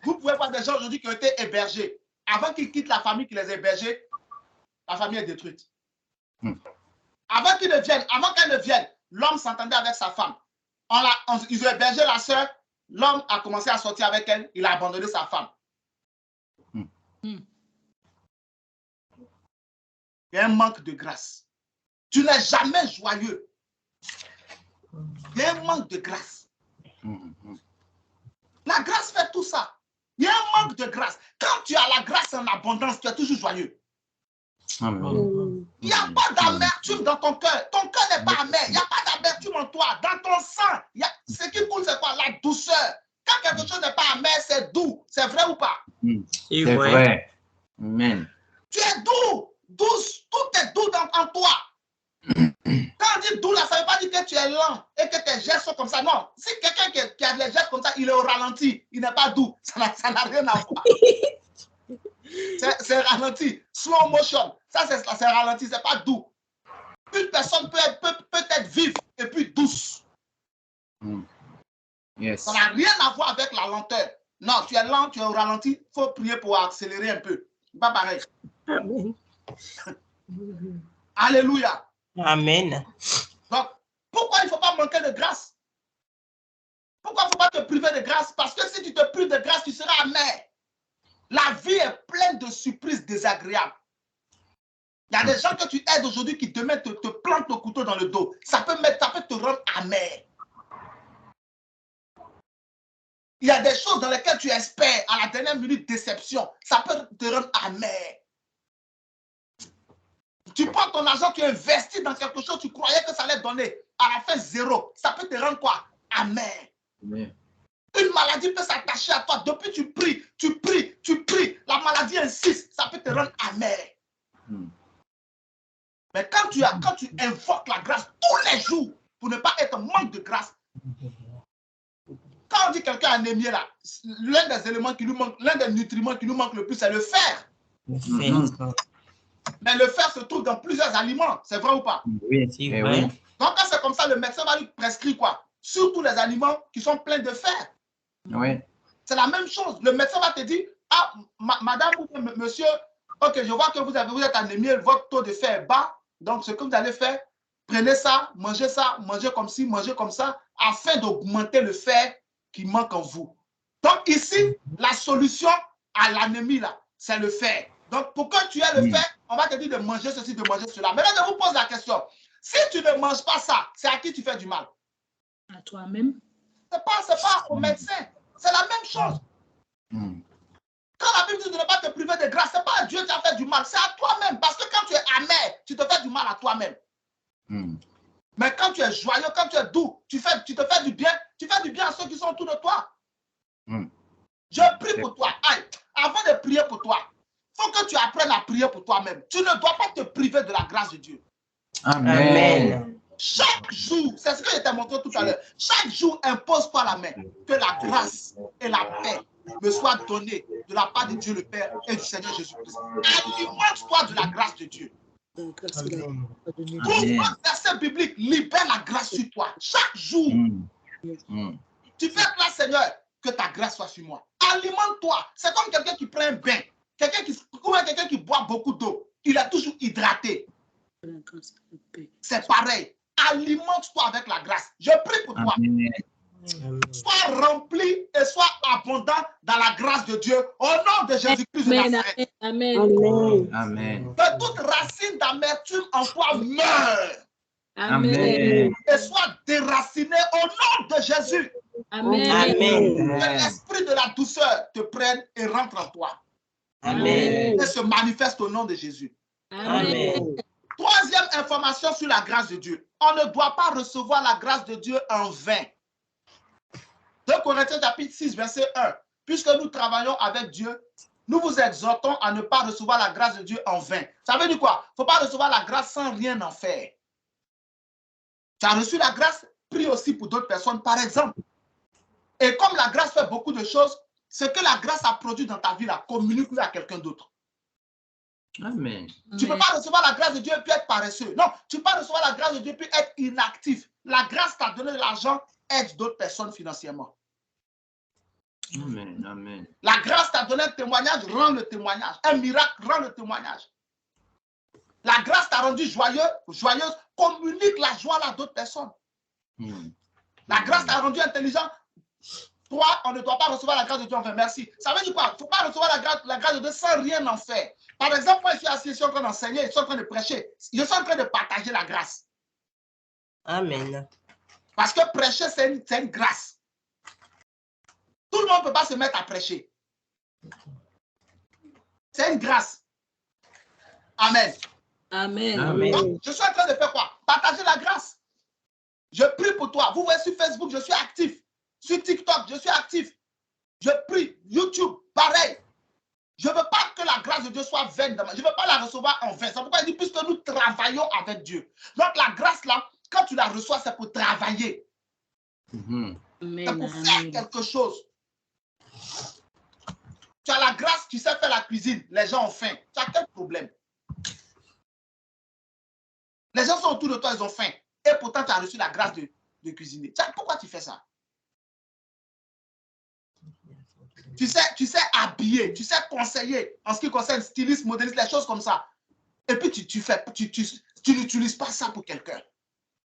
Vous pouvez voir des gens aujourd'hui qui ont été hébergés. Avant qu'ils quittent la famille qui les a hébergés, la famille est détruite. Avant qu'ils ne viennent, avant qu'elle ne vienne, l'homme s'entendait avec sa femme. Ils ont hébergé la sœur, l'homme a commencé à sortir avec elle, il a abandonné sa femme. Il y a un manque de grâce. Tu n'es jamais joyeux. Il y a un manque de grâce. La grâce fait tout ça. Il y a un manque de grâce. Quand tu as la grâce en abondance, tu es toujours joyeux. Il n'y a pas d'amertume dans ton cœur. Ton cœur n'est pas amer. Il n'y a pas d'amertume en toi. Dans ton sang, ce qui coule, c'est quoi? La douceur. Quand quelque chose n'est pas amer, c'est doux. C'est vrai ou pas? C'est vrai. Amen. Tu es doux. Douce. Tout est doux en toi. Quand on dit doux, là, ça ne veut pas dire que tu es lent et que tes gestes sont comme ça. Non. Si quelqu'un qui a des gestes comme ça, il est au ralenti, il n'est pas doux. Ça n'a rien à voir. C'est ralenti. Slow motion. Ça, c'est ralenti. Ce n'est pas doux. Une personne peut être vive et puis douce. Yes. Ça n'a rien à voir avec la lenteur. Non, tu es lent, tu es au ralenti. Il faut prier pour accélérer un peu. Pas pareil. Amen. Alléluia. Amen. Donc, pourquoi il ne faut pas manquer de grâce? Pourquoi il ne faut pas te priver de grâce? Parce que si tu te prives de grâce, tu seras amer. La vie est pleine de surprises désagréables. Il y a des gens que tu aides aujourd'hui qui demain te plantent le couteau dans le dos. Ça peut te rendre amer. Il y a des choses dans lesquelles tu espères à la dernière minute, déception. Ça peut te rendre amer. Tu prends ton argent, tu investis dans quelque chose, tu croyais que ça allait donner. À la fin, zéro. Ça peut te rendre quoi? Amer. Amen. Une maladie peut s'attacher à toi. Depuis, tu pries, tu pries, tu pries. La maladie insiste. Ça peut te rendre amer. Mais quand tu invoques la grâce tous les jours pour ne pas être en manque de grâce, quand on dit quelqu'un anémié là, l'un des éléments qui nous manque, l'un des nutriments qui nous manque le plus, c'est le fer. Mais le fer se trouve dans plusieurs aliments. C'est vrai ou pas? Oui, c'est vrai. oui. Donc, quand c'est comme ça, le médecin va lui prescrire quoi? Surtout les aliments qui sont pleins de fer. Oui. C'est la même chose. Le médecin va te dire, ah, madame ou monsieur, ok, je vois que vous êtes anémié, votre taux de fer est bas. Donc, ce que vous allez faire, prenez ça, mangez comme ci, mangez comme ça, afin d'augmenter le fer qui manque en vous. Donc, ici, la solution à l'anémie, là, c'est le fer. Donc, pour que tu aies le fer, on va te dire de manger ceci, de manger cela. Maintenant, je vous pose la question. Si tu ne manges pas ça, c'est à qui tu fais du mal? À toi-même. Ce n'est pas au médecin. C'est la même chose. Quand la Bible dit de ne pas te priver de grâce, ce n'est pas à Dieu qui a fait du mal, c'est à toi-même. Parce que quand tu es amer, tu te fais du mal à toi-même. Mais quand tu es joyeux, quand tu es doux, tu te fais du bien, tu fais du bien à ceux qui sont autour de toi. Je prie pour toi. Aïe, avant de prier pour toi, il faut que tu apprennes à prier pour toi-même. Tu ne dois pas te priver de la grâce de Dieu. Amen. Chaque jour, c'est ce que je t'ai montré tout à l'heure, chaque jour impose-toi la main, que la grâce et la paix me soient données de la part de Dieu le Père et du Seigneur Jésus-Christ. Alimente-toi de la grâce de Dieu. Trouve un verset biblique, libère la grâce sur toi. Chaque jour, tu fais là, Seigneur, que ta grâce soit sur moi. Alimente-toi. C'est comme quelqu'un qui prend un bain, quelqu'un qui boit beaucoup d'eau. Il est toujours hydraté. C'est pareil. Alimente-toi avec la grâce. Je prie pour toi. Sois rempli et sois abondant dans la grâce de Dieu au nom de Jésus-Christ de Nazareth. Amen. Que toute racine d'amertume en toi meure. Amen. Et sois déraciné au nom de Jésus. Amen. Que l'esprit de la douceur te prenne et rentre en toi. Amen. Et se manifeste au nom de Jésus. Amen. Troisième information sur la grâce de Dieu. On ne doit pas recevoir la grâce de Dieu en vain. 2 Corinthiens chapitre 6, verset 1. Puisque nous travaillons avec Dieu, nous vous exhortons à ne pas recevoir la grâce de Dieu en vain. Ça veut dire quoi? Il ne faut pas recevoir la grâce sans rien en faire. Tu as reçu la grâce, prie aussi pour d'autres personnes, par exemple. Et comme la grâce fait beaucoup de choses, ce que la grâce a produit dans ta vie, là, communique-le à quelqu'un d'autre. Amen. Tu ne peux pas recevoir la grâce de Dieu et puis être paresseux. Non, tu ne peux pas recevoir la grâce de Dieu et puis être inactif. La grâce t'a donné de l'argent, aide d'autres personnes financièrement. Amen. Amen. La grâce t'a donné un témoignage, rends le témoignage. Un miracle, rend le témoignage. La grâce t'a rendu joyeux, joyeuse, communique la joie à d'autres personnes. La grâce t'a rendu intelligent. Toi, on ne doit pas recevoir la grâce de Dieu en vain. Merci. Ça veut dire quoi? Il ne faut pas recevoir la grâce de Dieu sans rien en faire. Par exemple, moi, je suis assis, je suis en train d'enseigner, je suis en train de prêcher. Je suis en train de partager la grâce. Amen. Parce que prêcher, c'est une grâce. Tout le monde ne peut pas se mettre à prêcher. C'est une grâce. Amen. Amen. Amen. Je suis en train de faire quoi? Partager la grâce. Je prie pour toi. Vous voyez sur Facebook, je suis actif. Sur TikTok, je suis actif. Je prie. YouTube, pareil. Je ne veux pas que la grâce de Dieu soit vaine. Je ne veux pas la recevoir en vain. C'est pourquoi il dit, puisque nous travaillons avec Dieu. Donc la grâce là, quand tu la reçois, c'est pour travailler. C'est pour faire quelque chose. Tu as la grâce, tu sais faire la cuisine. Les gens ont faim. Tu as quel problème? Les gens sont autour de toi, ils ont faim. Et pourtant, tu as reçu la grâce de cuisiner. Pourquoi tu fais ça? Tu sais habiller, tu sais conseiller en ce qui concerne styliste, modéliste, les choses comme ça. Et puis tu n'utilises pas ça pour quelqu'un.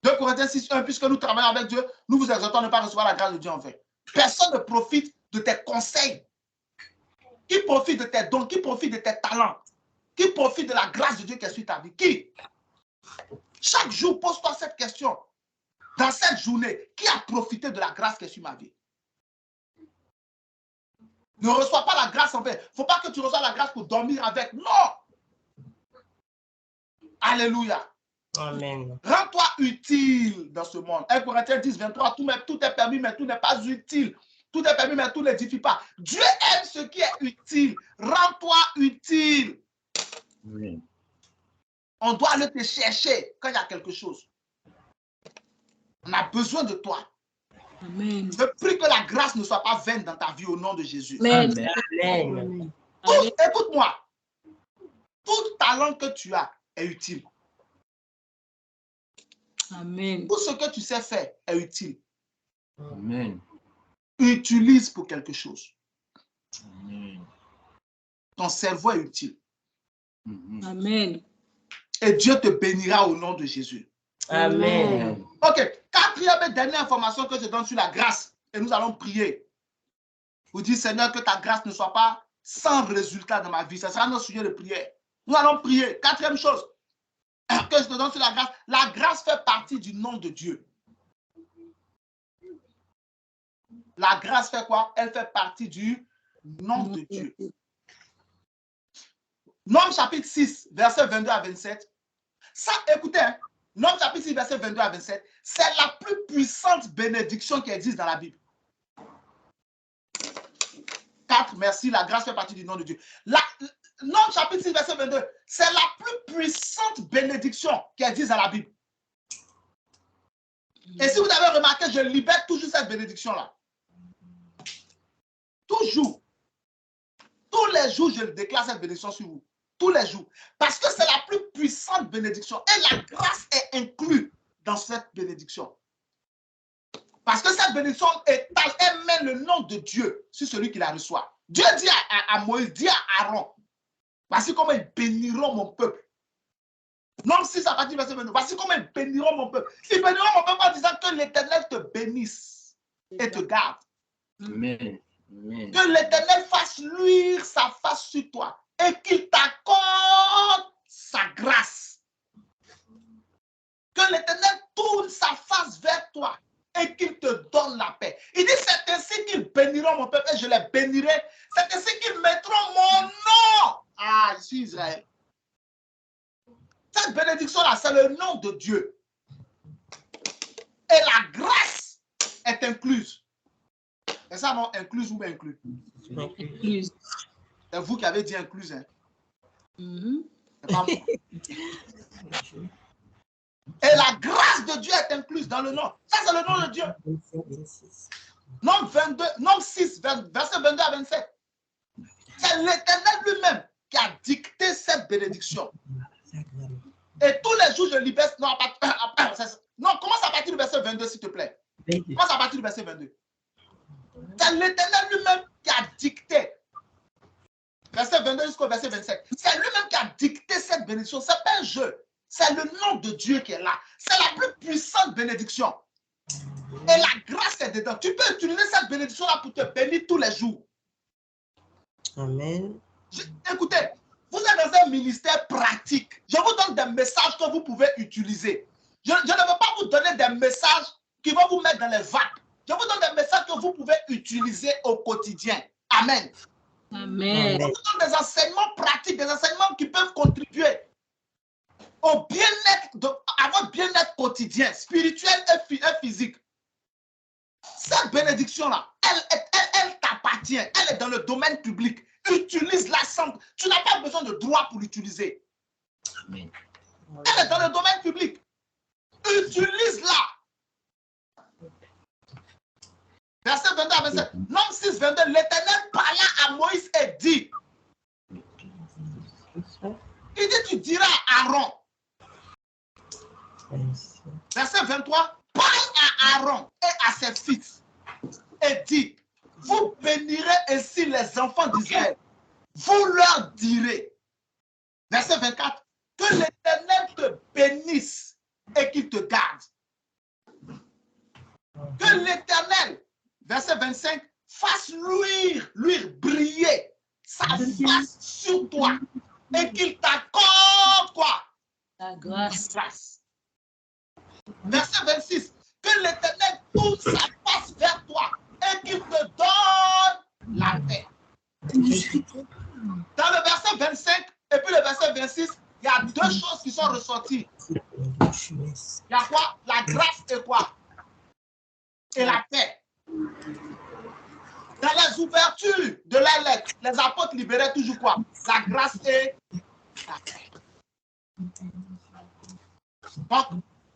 2 Corinthiens 6, 1, puisque nous travaillons avec Dieu, nous vous exhortons à ne pas recevoir la grâce de Dieu en vain. Personne ne profite de tes conseils. Qui profite de tes dons, qui profite de tes talents, qui profite de la grâce de Dieu qui est sur ta vie? Qui? Chaque jour, pose-toi cette question. Dans cette journée, qui a profité de la grâce qui est sur ma vie? Ne reçois pas la grâce en vain. Il ne faut pas que tu reçois la grâce pour dormir avec. Non! Alléluia. Amen. Rends-toi utile dans ce monde. 1 Corinthiens 10, 23, tout est permis, mais tout n'est pas utile. Tout est permis, mais tout n'édifie pas. Dieu aime ce qui est utile. Rends-toi utile. Oui. On doit aller te chercher quand il y a quelque chose. On a besoin de toi. Amen. Je prie que la grâce ne soit pas vaine dans ta vie au nom de Jésus. Amen. Amen. Écoute-moi. Tout talent que tu as est utile. Amen. Tout ce que tu sais faire est utile. Amen. Utilise pour quelque chose. Amen. Ton cerveau est utile. Amen. Et Dieu te bénira au nom de Jésus. Amen. Ok, quatrième et dernière information que je donne sur la grâce. Et nous allons prier. Vous dites, Seigneur, que ta grâce ne soit pas sans résultat dans ma vie. Ce sera notre sujet de prière. Nous allons prier. Quatrième chose que je te donne sur la grâce. La grâce fait partie du nom de Dieu. La grâce fait quoi? Elle fait partie du nom de Dieu. Nom chapitre 6, verset 22 à 27. Ça, écoutez, hein, Nom chapitre 6, verset 22 à 27, c'est la plus puissante bénédiction qui existe dans la Bible. 4, merci, la grâce fait partie du nom de Dieu. Nom chapitre 6, verset 22, c'est la plus puissante bénédiction qui existe dans la Bible. Et si vous avez remarqué, je libère toujours cette bénédiction-là. Toujours. Tous les jours, je déclare cette bénédiction sur vous. Tous les jours. Parce que c'est la plus puissante bénédiction. Et la grâce est inclue dans cette bénédiction. Parce que cette bénédiction étale, elle met le nom de Dieu sur celui qui la reçoit. Dieu dit à Moïse, dit à Aaron, voici comment ils béniront mon peuple. Non, 6 à partir du verset 22. Voici comment ils béniront mon peuple. Ils béniront mon peuple en disant que l'Éternel te bénisse et te garde. Amen. Amen. Que l'Éternel fasse luire sa face sur toi et qu'il t'accorde sa grâce. Que l'Éternel tourne sa face vers toi et qu'il te donne la paix. Il dit, c'est ainsi qu'ils béniront mon peuple et je les bénirai. C'est ainsi qu'ils mettront mon nom. Ah, je suis Israël. Cette bénédiction-là, c'est le nom de Dieu. Et la grâce est incluse. C'est ça, non? Incluse ou inclus? Incluse. C'est vous qui avez dit incluse. Hein? C'est pas moi. Et la grâce de Dieu est incluse dans le nom. Ça, c'est le nom de Dieu. Nom 6, verset 22 à 27. C'est l'Éternel lui-même qui a dicté cette bénédiction. Et tous les jours, je libère. Non, commence à partir du verset 22, s'il te plaît. Commence à partir du verset 22. C'est l'Éternel lui-même qui a dicté. Verset 22 jusqu'au verset 27. C'est lui-même qui a dicté cette bénédiction. Ce n'est pas un jeu. C'est le nom de Dieu qui est là. C'est la plus puissante bénédiction. Et la grâce est dedans. Tu peux utiliser cette bénédiction-là pour te bénir tous les jours. Amen. Écoutez, vous êtes dans un ministère pratique. Je vous donne des messages que vous pouvez utiliser. Je ne veux pas vous donner des messages qui vont vous mettre dans les vagues. Je vous donne des messages que vous pouvez utiliser au quotidien. Amen. Amen. Je vous donne des enseignements pratiques, des enseignements qui peuvent contribuer au bien-être, à votre bien-être quotidien, spirituel et physique. Cette bénédiction-là, elle t'appartient. Elle est dans le domaine public. Utilise-la sans. Tu n'as pas besoin de droit pour l'utiliser. Amen. Elle est dans le domaine public. Utilise-la. Verset 22 à 27. Nom 6, 22. L'Éternel parla à Moïse et dit. Il dit, tu diras à Aaron. Verset 23. Parle à Aaron et à ses fils. Et dit, vous bénirez ainsi les enfants d'Israël. Vous leur direz. Verset 24. Que l'Éternel te bénisse et qu'il te garde. Que l'Éternel, verset 25, fasse luire, briller sa face sur toi et qu'il t'accorde quoi? La grâce. Verset 26, que l'Éternel tourne sa face vers toi et qu'il te donne la paix. Dans le verset 25 et puis le verset 26, il y a deux choses qui sont ressorties. Il y a quoi? La grâce et quoi? Et la paix. Dans les ouvertures de la lettre, les apôtres libéraient toujours quoi? La grâce et la paix. Donc,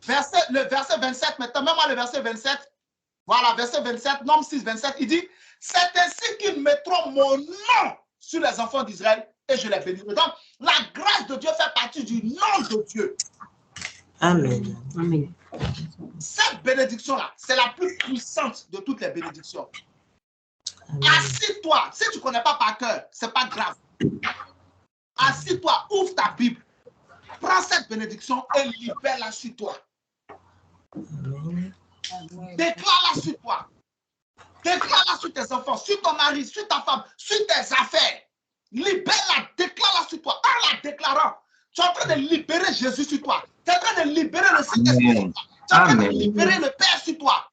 le verset 27, maintenant, même le verset 27, voilà, verset 27, Nom 6, 27, il dit, c'est ainsi qu'ils mettront mon nom sur les enfants d'Israël et je les bénirai. Donc, la grâce de Dieu fait partie du nom de Dieu. Amen. Amen. Cette bénédiction-là, c'est la plus puissante de toutes les bénédictions. Assis-toi, si tu ne connais pas par cœur, ce n'est pas grave. Assis-toi, ouvre ta Bible, prends cette bénédiction et libère-la sur toi. Déclare-la sur toi. Déclare-la sur tes enfants, sur ton mari, sur ta femme, sur tes affaires. Libère-la, déclare-la sur toi. En la déclarant, tu es en train de libérer Jésus sur toi. Tu es en train de libérer le Saint-Esprit sur toi. Tu es en train de libérer le Père sur toi.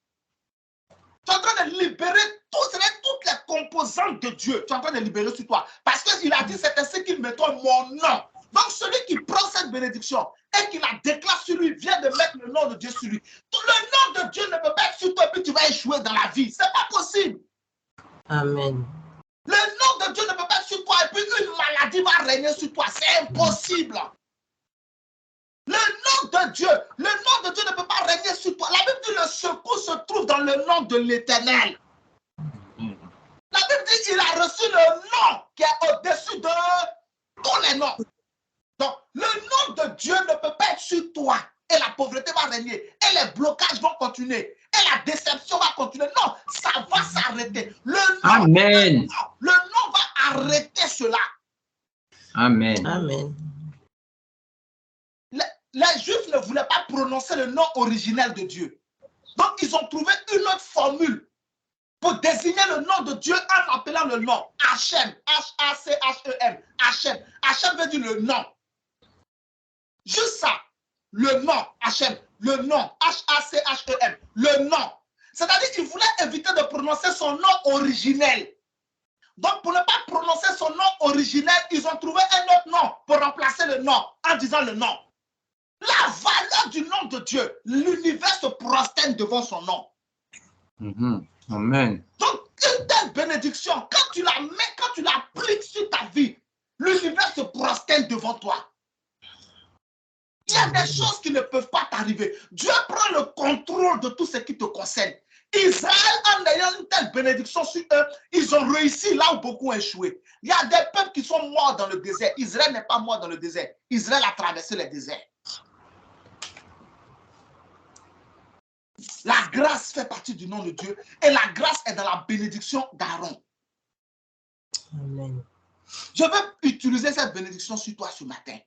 Tu es en train de libérer toutes les composantes de Dieu, tu es en train de libérer sur toi. Parce qu'il a dit, c'est ainsi qu'ils mettront mon nom. Donc, celui qui prend cette bénédiction et qui la déclare sur lui, vient de mettre le nom de Dieu sur lui. Le nom de Dieu ne peut pas être sur toi et puis tu vas échouer dans la vie. Ce n'est pas possible. Amen. Le nom de Dieu ne peut pas être sur toi et puis une maladie va régner sur toi. C'est impossible. Le nom de Dieu ne peut pas régner sur toi. La Bible dit le secours se trouve dans le nom de l'Éternel. La Bible dit qu'il a reçu le nom qui est au-dessus de tous les noms. Donc, le nom de Dieu ne peut pas être sur toi et la pauvreté va régner et les blocages vont continuer et la déception va continuer. Non, ça va s'arrêter. Amen. Le nom va arrêter cela. Amen. Amen. Les Juifs ne voulaient pas prononcer le nom originel de Dieu. Donc, ils ont trouvé une autre formule pour désigner le nom de Dieu en appelant le nom Hachem. H-A-C-H-E-M. Hachem. Hachem veut dire le nom. Juste ça. Le nom Hachem. Le nom H-A-C-H-E-M. Le nom. C'est-à-dire qu'ils voulaient éviter de prononcer son nom originel. Donc, pour ne pas prononcer son nom originel, ils ont trouvé un autre nom pour remplacer le nom en disant le nom. La valeur du nom de Dieu, l'univers se prosterne devant son nom. Amen. Donc, une telle bénédiction, quand tu la mets, quand tu l'appliques sur ta vie, l'univers se prosterne devant toi. Il y a des choses qui ne peuvent pas t'arriver. Dieu prend le contrôle de tout ce qui te concerne. Israël, en ayant une telle bénédiction sur eux, ils ont réussi là où beaucoup ont échoué. Il y a des peuples qui sont morts dans le désert. Israël n'est pas mort dans le désert. Israël a traversé les déserts. La grâce fait partie du nom de Dieu et la grâce est dans la bénédiction d'Aaron. Amen. Je veux utiliser cette bénédiction sur toi ce matin.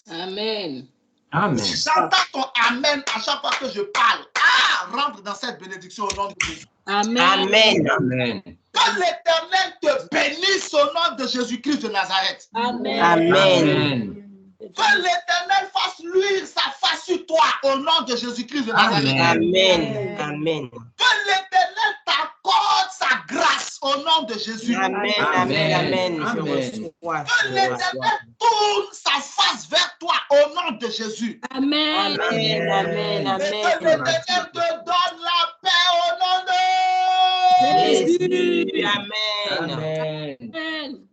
Amen. Amen. J'entends ton Amen à chaque fois que je parle. Ah, rentre dans cette bénédiction au nom de Jésus. Amen. Amen. Amen. Que l'Éternel te bénisse au nom de Jésus-Christ de Nazareth. Amen. Amen. Que l'Éternel fasse luire sa face sur toi au nom de Jésus-Christ de Nazareth. Amen. Amen. Que l'Éternel t'accorde sa grâce au nom de Jésus. Amen. Amen. Amen. Je reçois. Que l'Éternel tourne sa face vers toi au nom de Jésus. Amen. Amen. Amen. Et que Amen. l'Éternel te donne la paix au nom de Jésus. Amen. Amen. Amen.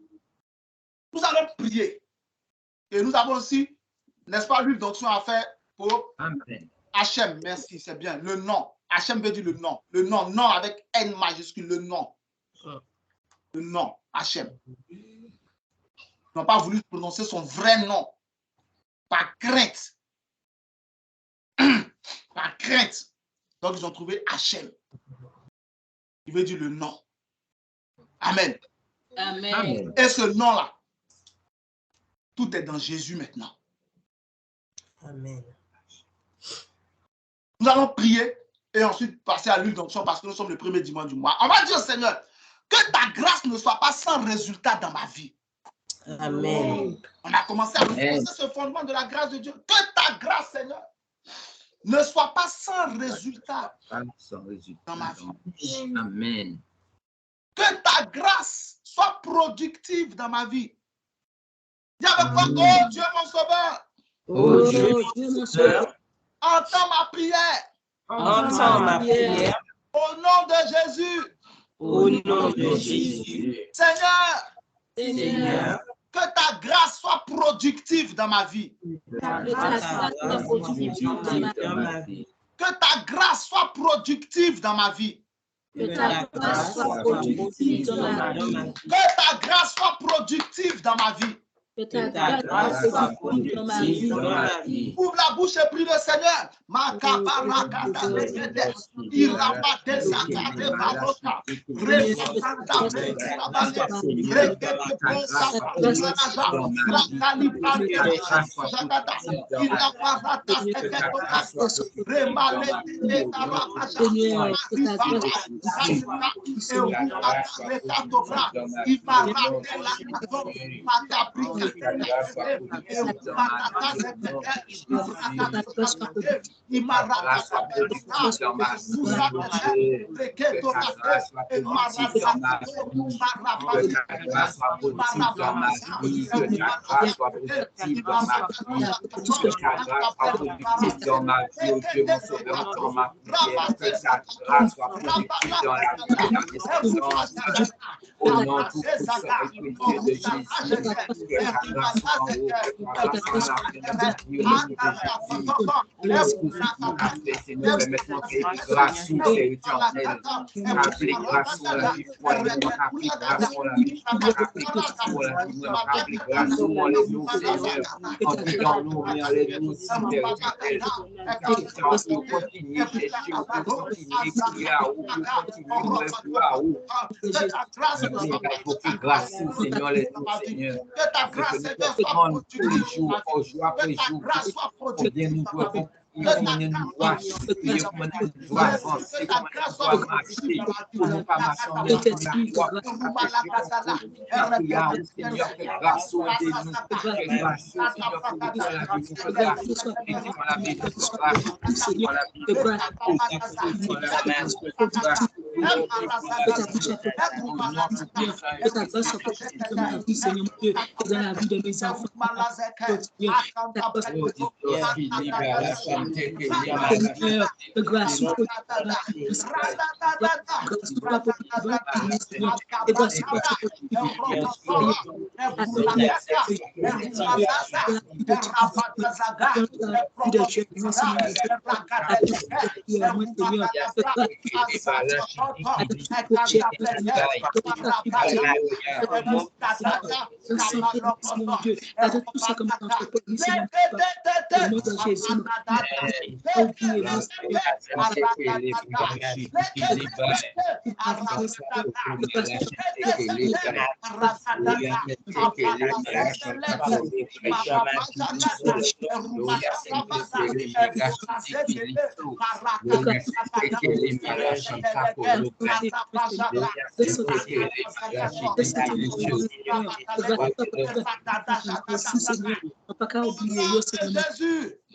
Nous allons prier. Et nous avons aussi, n'est-ce pas, l'huile d'onction à faire pour Amen. Hachem. Merci, c'est bien. Le nom. Hachem veut dire le nom. Le nom, nom avec N majuscule, le nom. Le nom, Hachem. Ils n'ont pas voulu prononcer son vrai nom. Par crainte. Par crainte. Donc, ils ont trouvé Hachem. Il veut dire le nom. Amen. Amen. Et ce nom-là, tout est dans Jésus maintenant. Amen. Nous allons prier et ensuite passer à l'huile d'onction parce que nous sommes le premier dimanche du mois. On va dire, Seigneur, que ta grâce ne soit pas sans résultat dans ma vie. Amen. On a commencé à renforcer ce fondement de la grâce de Dieu. Que ta grâce, Seigneur, ne soit pas sans résultat dans ma vie. Amen. Que ta grâce soit productive dans ma vie. Il y avait quoi? Oh Dieu mon sauveur, Oh Dieu, Dieu mon sauveur, entends ma prière entends ma prière au nom de Jésus. au nom de Jésus. Seigneur, Seigneur, que ta grâce soit productive dans ma vie. que ta grâce soit productive dans ma vie. Que ta grâce soit productive dans ma vie. Que ta grâce soit productive dans ma vie. Que ta grâce soit productive dans ma vie. Que ta grâce soit productive dans ma vie. Ouvre la bouche et prie le Seigneur. Makabarakata legede, irabate sakate barota, resakata bekabale, rekete kosaka, nanaja, rakali pande, zakata, irabarata seketota, remalete karakaja, ribaba, rasina, eubata rekatobra, ibarate lakato, makabrika, dans ma vie, oh Dieu, mon sauveur, dans ma prière, que ta grâce soit productive dans la vie de la descendance. Au nom tout puissant et précieux de Jésus, que ta grâce soit en haut, que ta grâce soit en la vie de ma vie, au nom de Jésus. Pour ce qu'on a fait, Seigneur, permets-moi que grâce soit éternelle. Applique grâce sur la vie folle, applique grâce sur la vie, applique grâce sur la vie, applique grâce sur moi, les nous, Seigneur. Entrons-nous, mais allez-nous, Seigneur. Pour continuer, chercher, pour continuer, crier à vous, pour continuer, refuser à vous. Pour que grâce, Seigneur, les nous, Seigneur. Que nous demandons tous les jours, jour après jour, pour bien nous voir. Comment nous doit supplier, comment nous doit avancer, comment nous doit marcher, pour ne pas m'attendre à la foi. Seigneur, que grâce soit de nous, que grâce soit, Seigneur, pour nous faire la vie, que grâce soit pour nous faire la vie, que grâce soit la vie, que grâce dans la vie de mes enfants. De grâce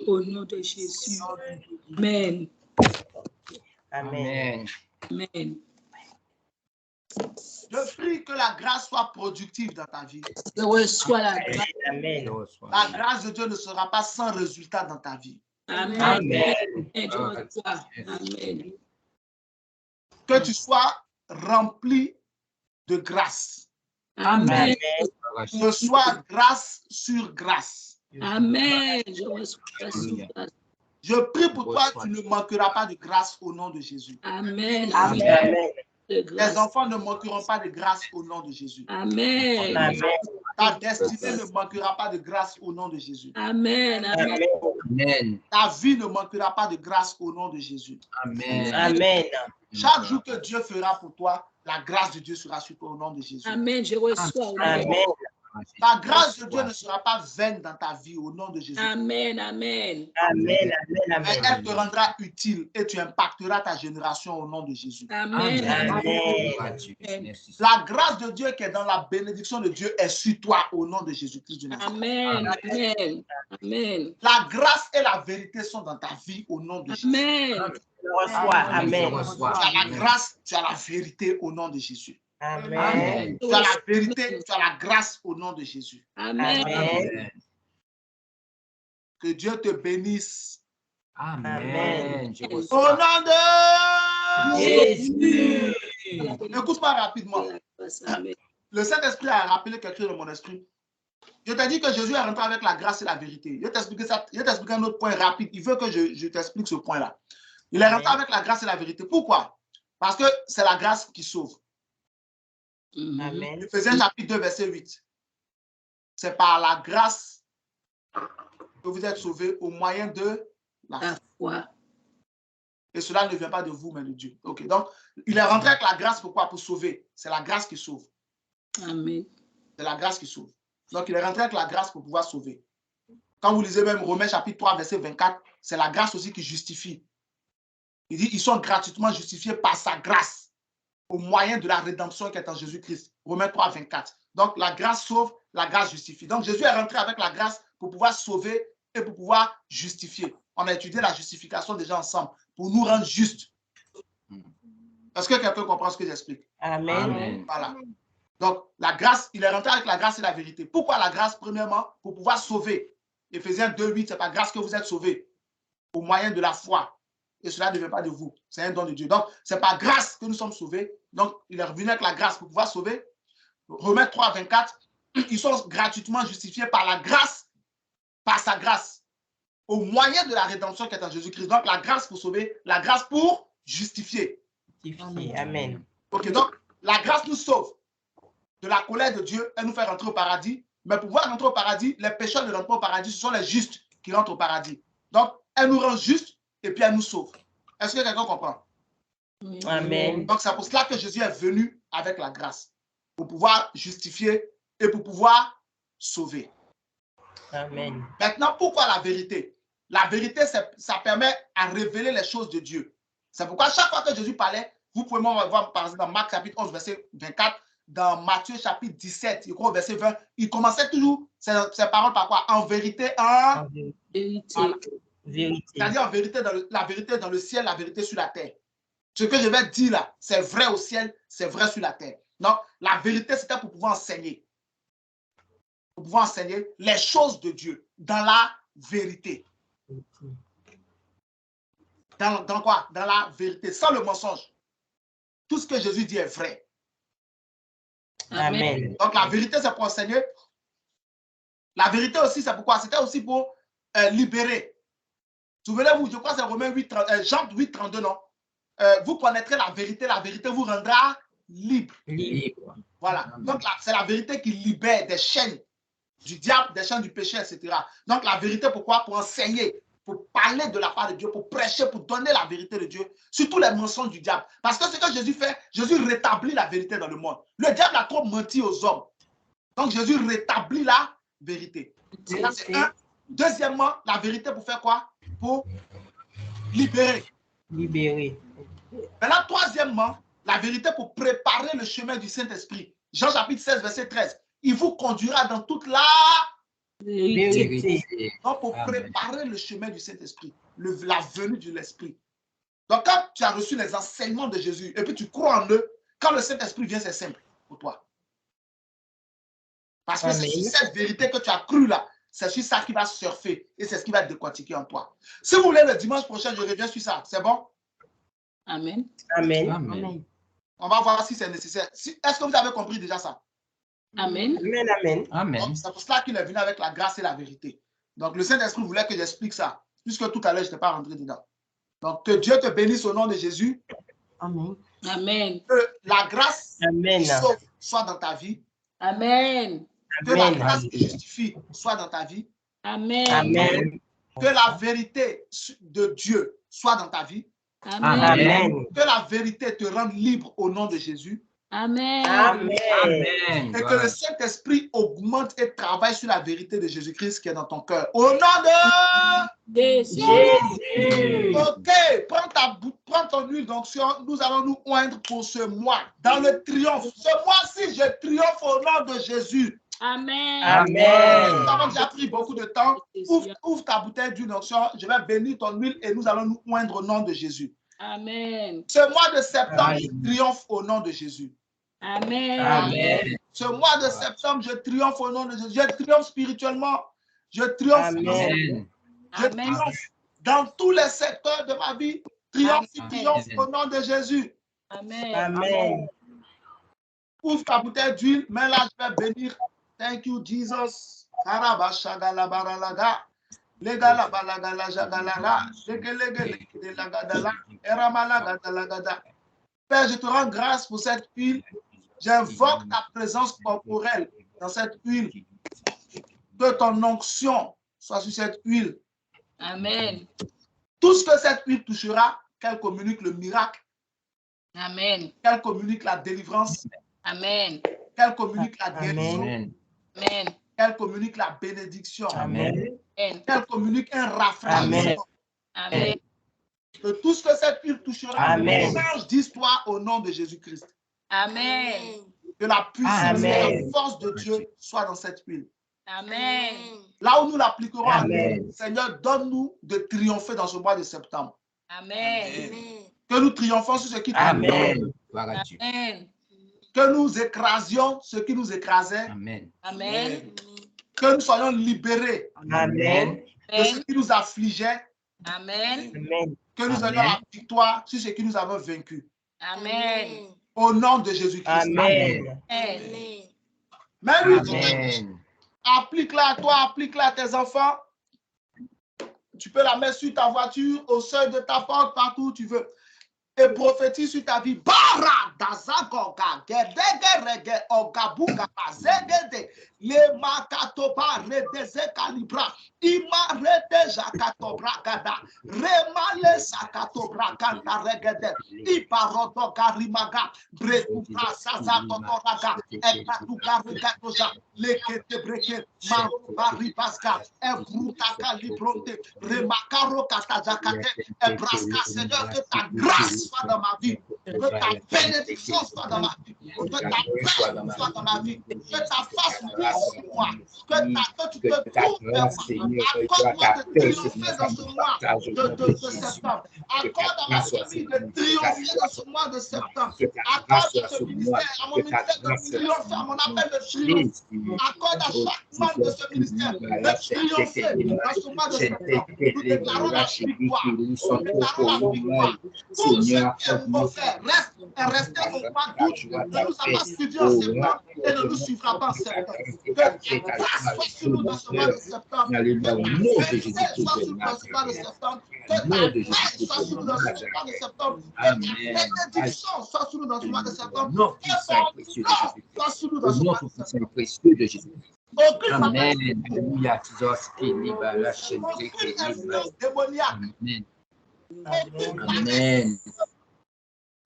au nom de Jésus. Amen. Amen. Amen. Je prie que la grâce soit productive dans ta vie. Je reçois la grâce. Amen. La grâce de Dieu ne sera pas sans résultat dans ta vie. Amen. Amen. Je reçois. Amen. Que tu sois rempli de grâce. Amen. Que ce soit grâce sur grâce. Amen. Je reçois grâce sur grâce. Je prie pour toi, tu ne manqueras pas de grâce au nom de Jésus. Amen. Amen. Les enfants ne manqueront pas de grâce au nom de Jésus. Amen. Amen. Ta destinée ne manquera pas de grâce au nom de Jésus. Amen. Amen. Amen. Ta vie ne manquera pas de grâce au nom de Jésus. Amen. Amen. Chaque jour que Dieu fera pour toi, la grâce de Dieu sera sur toi au nom de Jésus. Amen. Je reçois. Amen. La grâce de Dieu ne sera pas vaine dans ta vie au nom de Jésus. Amen. Amen. Amen. Mais Amen. elle te rendra utile et tu impacteras ta génération au nom de Jésus. Amen. Amen. La grâce de Dieu qui est dans la bénédiction de Dieu est sur toi au nom de Jésus-Christ de Nazareth. Amen. Amen. Amen. La grâce et la vérité sont dans ta vie au nom de Jésus. Amen. Je reçois. Amen. Tu as la grâce, tu as la vérité au nom de Jésus. Amen. Tu as la vérité, tu as la grâce au nom de Jésus. Amen. Amen. Que Dieu te bénisse. Amen. Je Au reçois. nom de Jésus. Écoute-moi rapidement. Amen. Le Saint-Esprit a rappelé quelque chose dans mon esprit. Je t'ai dit que Jésus est rentré avec la grâce et la vérité. Je vais t'expliquer ça. Je vais t'expliquer un autre point rapide. Il veut que je t'explique ce point-là. Il est rentré avec la grâce et la vérité. Pourquoi? Parce que c'est la grâce qui sauve. Amen. Éphésiens chapitre 2, verset 8. C'est par la grâce que vous êtes sauvés au moyen de la La foi. Et cela ne vient pas de vous, mais de Dieu. Ok, donc, il est rentré avec la grâce, pourquoi? Pour sauver. C'est la grâce qui sauve. Amen. C'est la grâce qui sauve. Donc, il est rentré avec la grâce pour pouvoir sauver. Quand vous lisez même Romains chapitre 3, verset 24, c'est la grâce aussi qui justifie. Il dit, ils sont gratuitement justifiés par sa grâce, au moyen de la rédemption qui est en Jésus-Christ. Romains 3, 24. Donc, la grâce sauve, la grâce justifie. Donc, Jésus est rentré avec la grâce pour pouvoir sauver et pour pouvoir justifier. On a étudié la justification déjà ensemble pour nous rendre justes. Est-ce que quelqu'un comprend ce que j'explique? Amen. Voilà. Donc, la grâce, il est rentré avec la grâce et la vérité. Pourquoi la grâce? Premièrement, pour pouvoir sauver. Éphésiens 2:8, c'est par grâce que vous êtes sauvés au moyen de la foi. Et cela ne vient pas de vous. C'est un don de Dieu. Donc, c'est par grâce que nous sommes sauvés. Donc, il est revenu avec la grâce pour pouvoir sauver. Romains 3:24, ils sont gratuitement justifiés par la grâce, par sa grâce, au moyen de la rédemption qui est en Jésus-Christ. Donc, la grâce pour sauver, la grâce pour justifier. Amen. Ok, donc, la grâce nous sauve de la colère de Dieu, elle nous fait rentrer au paradis. Mais pour pouvoir rentrer au paradis, les pécheurs ne rentrent pas au paradis, ce sont les justes qui rentrent au paradis. Donc, elle nous rend justes et puis elle nous sauve. Est-ce que quelqu'un comprend? Amen. Donc, c'est pour cela que Jésus est venu avec la grâce, pour pouvoir justifier et pour pouvoir sauver. Amen. Maintenant, pourquoi la vérité? La vérité, ça permet à révéler les choses de Dieu. C'est pourquoi chaque fois que Jésus parlait, vous pouvez voir par exemple dans Marc chapitre 11, verset 24, dans Matthieu chapitre 17, je crois au verset 20, il commençait toujours ses paroles par quoi? En vérité, en Vérité. voilà. Vérité. C'est-à-dire en vérité, la vérité dans le ciel, la vérité sur la terre. Ce que je vais dire là, c'est vrai au ciel, c'est vrai sur la terre. Donc, la vérité, c'était pour pouvoir enseigner. Pour pouvoir enseigner les choses de Dieu dans la vérité. Dans quoi? Dans la vérité, sans le mensonge. Tout ce que Jésus dit est vrai. Amen. Donc, la vérité, c'est pour enseigner. La vérité aussi, c'est pourquoi? C'était aussi pour libérer. Souvenez-vous, je crois que c'est Jean 8, 32, non? Vous connaîtrez la vérité vous rendra libre. Libre. Voilà. Donc, c'est la vérité qui libère des chaînes du diable, des chaînes du péché, etc. Donc, la vérité, pourquoi? Pour enseigner, pour parler de la part de Dieu, pour prêcher, pour donner la vérité de Dieu, surtout les mensonges du diable. Parce que ce que Jésus fait, Jésus rétablit la vérité dans le monde. Le diable a trop menti aux hommes. Donc, Jésus rétablit la vérité. Ça, c'est un. Deuxièmement, la vérité pour faire quoi? Pour libérer. Libéré. Maintenant, troisièmement, la vérité pour préparer le chemin du Saint-Esprit. Jean chapitre 16, verset 13. Il vous conduira dans toute la Vérité. donc, pour préparer le chemin du Saint-Esprit, la venue de l'Esprit. Donc, quand tu as reçu les enseignements de Jésus et puis tu crois en eux, quand le Saint-Esprit vient, c'est simple pour toi. Parce que c'est sur cette vérité que tu as cru là, c'est sur ça qui va surfer et c'est ce qui va décortiquer en toi. Si vous voulez, le dimanche prochain, je reviens sur ça. C'est bon? Amen. Amen. Amen. On va voir si c'est nécessaire. Est-ce que vous avez compris déjà ça? Amen. Amen. Amen. Amen. C'est pour cela qu'il est venu avec la grâce et la vérité. Donc, le Saint-Esprit voulait que j'explique ça, puisque tout à l'heure, je n'étais pas rentré dedans. Donc, que Dieu te bénisse au nom de Jésus. Amen. Amen. Que la grâce Amen. soit dans ta vie. Amen. Que la grâce qui justifie soit dans ta vie. Amen. Amen. Que la vérité de Dieu soit dans ta vie. Amen. Amen. Que la vérité te rende libre au nom de Jésus. Amen. Amen. Amen. Et que le Saint-Esprit augmente et travaille sur la vérité de Jésus-Christ qui est dans ton cœur. Au nom de Jésus. Ok, prends ton huile d'onction. Nous allons nous oindre pour ce mois. Dans le triomphe. Ce mois-ci, je triomphe au nom de Jésus. Amen. Amen. Nous avons déjà pris beaucoup de temps. Ouvre ta bouteille d'huile d'onction. Je vais bénir ton huile et nous allons nous oindre au nom de Jésus. Amen. Ce mois de septembre, je triomphe au nom de Jésus. Amen. Amen. Ce mois de septembre, je triomphe au nom de Jésus. Je triomphe spirituellement. Je triomphe. Amen. Je triomphe dans tous les secteurs de ma vie. Triomphe au nom de Jésus. Amen. Amen. Ouvre ta bouteille d'huile. Mais là, je vais bénir. Thank you, Jesus. Père, je te rends grâce pour cette huile. J'invoque ta présence corporelle dans cette huile. Que ton onction soit sur cette huile. Amen. Tout ce que cette huile touchera, qu'elle communique le miracle. Amen. Qu'elle communique la délivrance. Amen. Qu'elle communique la guérison. Amen. Amen. Qu'elle communique la bénédiction. Amen. Qu'elle communique un rafraîchissement. Amen. Que tout ce que cette huile touchera, Amen. change d'histoire au nom de Jésus-Christ. Amen. Que la puissance et Amen. la force de Dieu soient dans cette huile. Amen. Là où nous l'appliquerons, Amen. Seigneur, donne-nous de triompher dans ce mois de septembre. Amen. Que nous triomphons sur ce qui Amen. Gloire à Dieu. Amen. Que nous écrasions ce qui nous écrasait. Amen. Amen. Que nous soyons libérés Amen. de ce qui nous affligeait. Amen. Amen. Que nous ayons la victoire sur ce qui nous avait vaincus. Amen. Au nom de Jésus-Christ. Amen. Amen. Mais lui, Amen. applique-la à toi, applique-la à tes enfants. Tu peux la mettre sur ta voiture, au seuil de ta porte, partout où tu veux. Et prophétise sur ta vie. Bara dazagoga, gedege ogabuga, zegede, le makatoba, redeze calibra, ima rede jakatobra gada, remale sakatobra ganda regede, ibarodo garimaga, brekubra sazakotoraga, ekatuga regatoja, lekete breke, maribasga, evrutaka libronte, remakaro katajakate, ebraska, Seigneur, que ta grâce soit dans ma vie, que ta bénédiction soit dans ma vie, que ta paix soit dans ma vie, que ta face brille sur moi, que tu te tournes vers moi. Accorde-moi de triompher dans ce mois de septembre. Accorde à ma famille de triompher dans ce mois de septembre. Accorde à ce ministère, à mon ministère de triompher, à mon appel de triomphe. Accorde à chaque membre de ce ministère de triompher dans ce mois de septembre. Nous déclarons la victoire. Nous déclarons la victoire. Tout ce qui est mauvais restez au mois d'août, ne nous a pas suivis en septembre et ne nous suivra pas en septembre. Que ta grâce soit sur nous dans ce mois de septembre. Que ta vérité soit sur nous dans ce mois de septembre. Que ta paix soit sur nous dans ce mois de septembre. Que ta bénédiction soit sur nous dans ce mois de septembre. Que ton nom soit sur nous dans ce mois de septembre. Précieux de Jésus. Aucune Amen. Alléluia. influence démoniaque, Amen.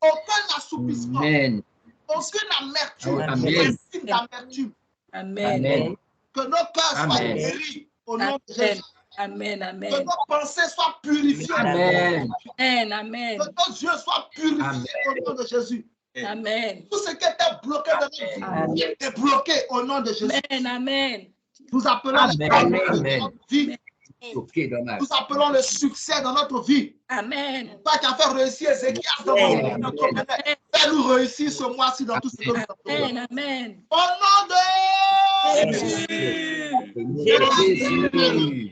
aucun assoupissement, Amen. aucune amertume, Amen. aucun signe d'amertume. Amen. Amen. Que nos cœurs soient Amen. guéris au nom de Amen. Jésus. Amen. Que Amen. nos pensées soient purifiées. Amen. Amen. Amen. Que nos yeux soient purifiés au nom de Jésus. Amen. Tout ce qui était bloqué dans notre vie est bloqué au nom de Jésus. Amen. Amen. Nous appelons Amen. notre vie. Ok, dommage. Nous appelons le succès dans notre vie. Amen. Toi qui as fait réussir Ézéchias dans ton domaine, fais-nous réussir ce mois-ci dans tout ce que nous faisons. Amen. Amen. Au nom de Jésus.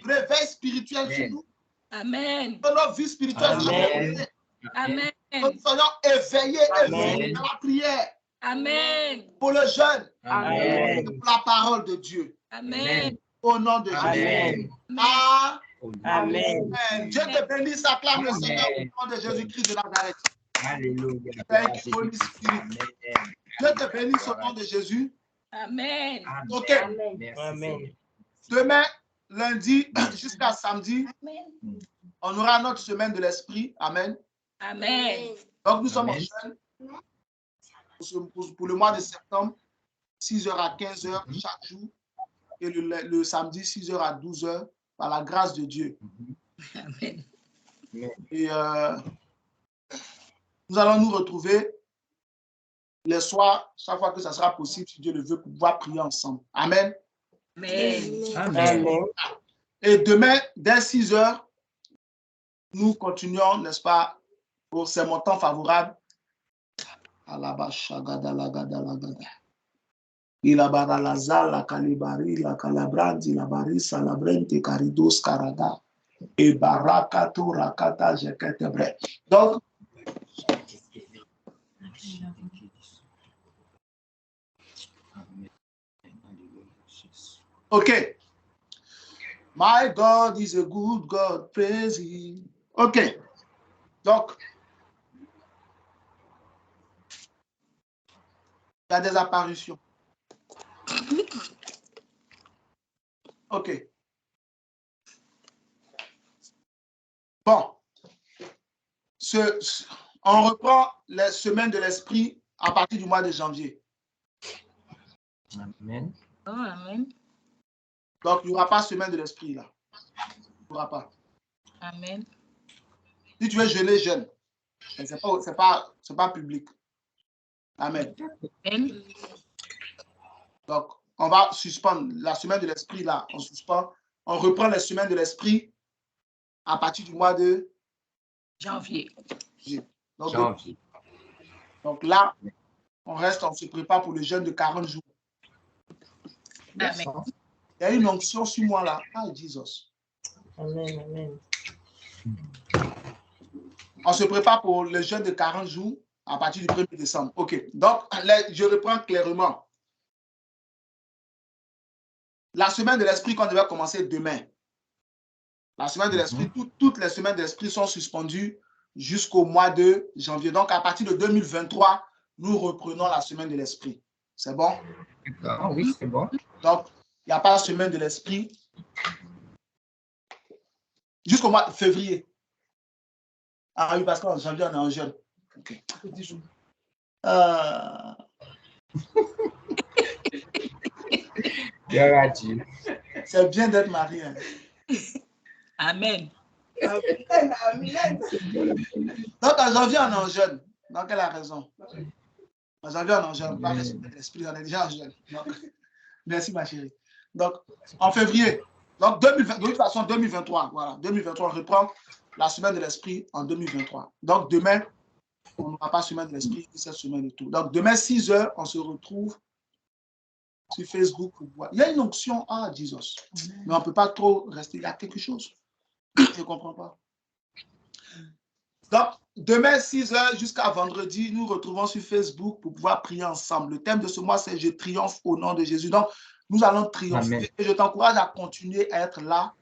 réveil spirituel sur nous, Amen. que nos vies spirituelles soient Amen. éveillées, Amen. que nous soyons éveillés Amen. dans la prière Amen. pour le jeûne, Amen. pour la parole de Dieu. Amen. Au nom de Jésus. Amen. Amen. Amen. Dieu te bénisse, acclame le Seigneur au nom de Jésus-Christ de Nazareth. Alléluia. Thank you, Holy Spirit. Dieu te bénisse au nom de Jésus. Amen. Ok. Merci. Amen. Demain, lundi jusqu'à samedi, on aura notre semaine de l'esprit. Amen. Amen. Donc, nous sommes en Amen. jeûne pour le mois de septembre, 6h à 15h chaque jour. Et le samedi, 6h à 12h, par la grâce de Dieu. Amen. Et nous allons nous retrouver les soirs, chaque fois que ça sera possible, si Dieu le veut, pour pouvoir prier ensemble. Amen. Amen. Amen. Et demain, dès 6h, nous continuons, n'est-ce pas, pour ces montants favorables. Il a bara la zala, la calibari, la calabrandi, la barisa, la brente, caridos, carada, et barakato, rakata, jeketebre. Donc, ok. My God is a good God, praise Him. Ok. Donc, il y a des apparitions. Ok. Bon. On reprend les semaines de l'esprit à partir du mois de janvier. Amen. Oh, amen. Donc, il n'y aura pas semaine de l'esprit là. Il n'y aura pas. Amen. Si tu veux jeûner, jeûne. Mais ce n'est pas public. Amen. Amen. Donc, on va suspendre la semaine de l'esprit, là, on suspend. On reprend les semaines de l'esprit à partir du mois de janvier. Donc là, on se prépare pour le jeûne de 40 jours. Amen. Il y a une onction sur moi là. Ah, Jesus. Amen, amen. On se prépare pour le jeûne de 40 jours à partir du 1er décembre. OK. Donc, je reprends clairement. La semaine de l'esprit qu'on devait commencer demain. La semaine de l'esprit, toutes les semaines de l'esprit sont suspendues jusqu'au mois de janvier. Donc, à partir de 2023, nous reprenons la semaine de l'esprit. C'est bon? D'accord, oui, c'est bon. Donc, il n'y a pas de semaine de l'esprit jusqu'au mois de février. Ah oui, parce qu'en janvier, on est en jeûne. OK. C'est bien d'être marié. Hein. Amen. Amen. Donc, en janvier, on est en jeûne. Donc, elle a raison. En janvier, on est en jeûne. Pas l'esprit, on est déjà en jeûne. Donc, merci, ma chérie. Donc, en février, donc 2020, de toute façon, 2023, voilà, 2023, on reprend la semaine de l'esprit en 2023. Donc, demain, on n'aura pas semaine de l'esprit, cette semaine et tout. Donc, demain, 6 heures, on se retrouve sur Facebook pour voir. Il y a une onction, ah, Jesus. Mais on ne peut pas trop rester. Il y a quelque chose. Je ne comprends pas. Donc, demain, 6 heures jusqu'à vendredi, nous retrouvons sur Facebook pour pouvoir prier ensemble. Le thème de ce mois, c'est « Je triomphe au nom de Jésus ». Donc, nous allons triompher. Amen. Et je t'encourage à continuer à être là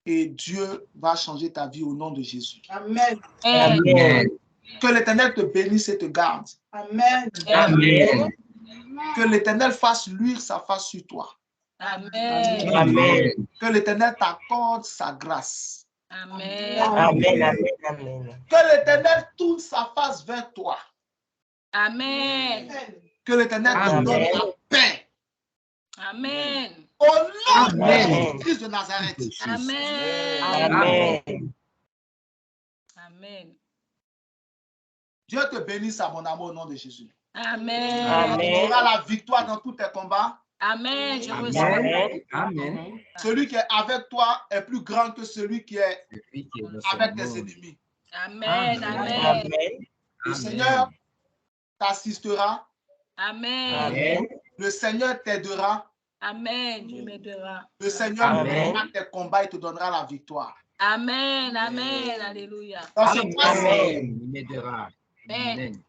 et Dieu va changer ta vie au nom de Jésus. Amen. Amen. Que l'Éternel te bénisse et te garde. Amen. Amen. Que l'Éternel fasse luire sa face sur toi. Amen. Amen. Que l'Éternel t'accorde sa grâce. Amen. Amen. Amen. Amen. Que l'Éternel tourne sa face vers toi. Amen. Que l'Éternel te donne la paix. Amen. Au nom de Jésus de Nazareth. Amen. Amen. Amen. Dieu te bénisse abondamment au nom de Jésus. Amen. Amen. Tu auras la victoire dans tous tes combats. Amen. Je reçois. Amen. Celui qui est avec toi est plus grand que celui qui est avec tes ennemis. Amen. Amen. Le Seigneur t'assistera. Amen. Le Seigneur t'aidera. Amen. Dieu m'aidera. Le Seigneur mènera tes combats et te donnera la victoire. Amen. Amen. Alléluia. Amen. Il m'aidera. Amen.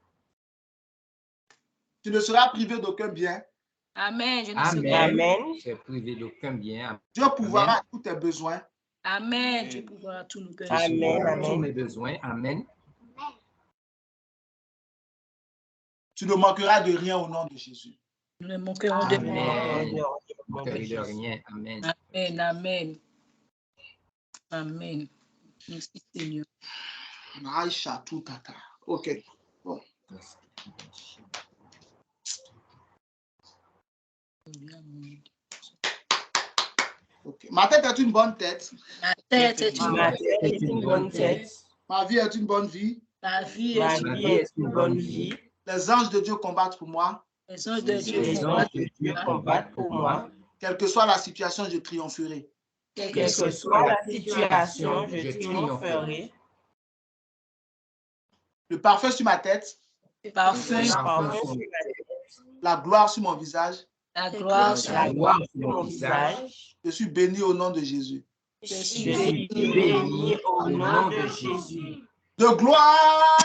Tu ne seras privé d'aucun bien. Amen. Je ne serai privé d'aucun bien. Dieu pourvoira à tous tes besoins. Amen. Dieu pourvoira à tous nos besoins. Amen. Tous mes besoins. Amen. Tu ne manqueras de rien au nom de Jésus. Nous ne manquerons de rien. Amen. Amen. Amen. Amen. Merci Seigneur. OK. Bon. Okay. Ma tête est une bonne tête. Ma tête est une bonne tête. Ma vie est une bonne vie. Ma vie est une bonne vie. Les anges de Dieu combattent pour moi. Les anges de Dieu combattent pour moi. Quelle que soit la situation, je triompherai. Quelle que soit la situation, je triompherai. Le parfum sur ma tête. Le parfum sur ma tête. La gloire sur mon visage. La gloire sur mon visage. Je suis béni au nom de Jésus. Je suis béni au nom de Jésus. De gloire.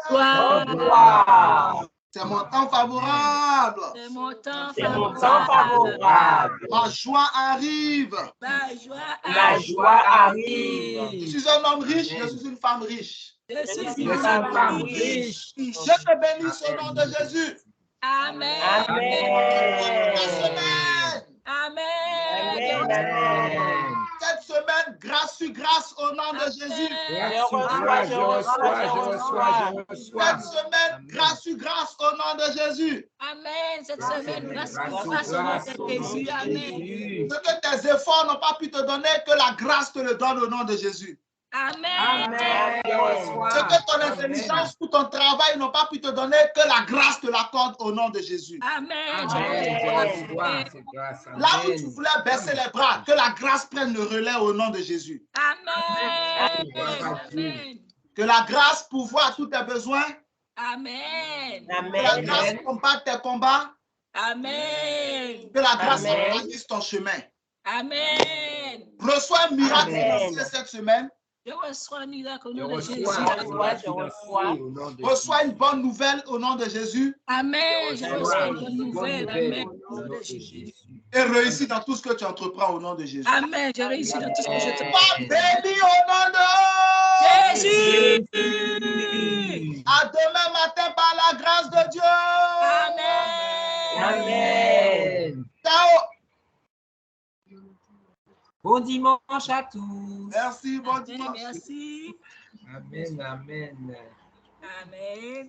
Gloire. C'est mon temps favorable. C'est mon temps favorable. Ma joie arrive. Ma joie arrive. Je suis un homme riche, je suis une femme riche. Je suis une femme riche. Je te bénis au nom de Jésus. Amen. Amen. Amen. Cette semaine, grâce sur grâce au nom de Jésus. Je reçois. Cette semaine, grâce sur grâce au nom de Jésus. Amen. Cette semaine, grâce au nom de Jésus. Amen. Ce que tes efforts n'ont pas pu te donner, que la grâce te le donne au nom de Jésus. Amen. Ce que ton intelligence ou ton travail n'ont pas pu te donner, que la grâce te l'accorde au nom de Jésus. Amen. Là où tu voulais baisser les bras, que la grâce prenne le relais au nom de Jésus. Amen. Que la grâce pourvoie tous tes besoins. Amen. Que la grâce combatte tes combats. Amen. Que la grâce organise ton chemin. Amen. Reçois un miracle financier cette semaine. Je reçois un miracle au nom de Jésus. Reçois une bonne nouvelle au nom de Jésus. Amen. Je reçois une bonne nouvelle. Amen. Au nom de Jésus. Et réussis dans tout ce que tu entreprends au nom de Jésus. Amen. Je réussis dans tout ce que je te Sois béni au nom de Jésus. À demain matin par la grâce de Dieu. Amen. Ciao. Bon dimanche à tous. Merci, bon dimanche. Merci. Amen, amen. Amen.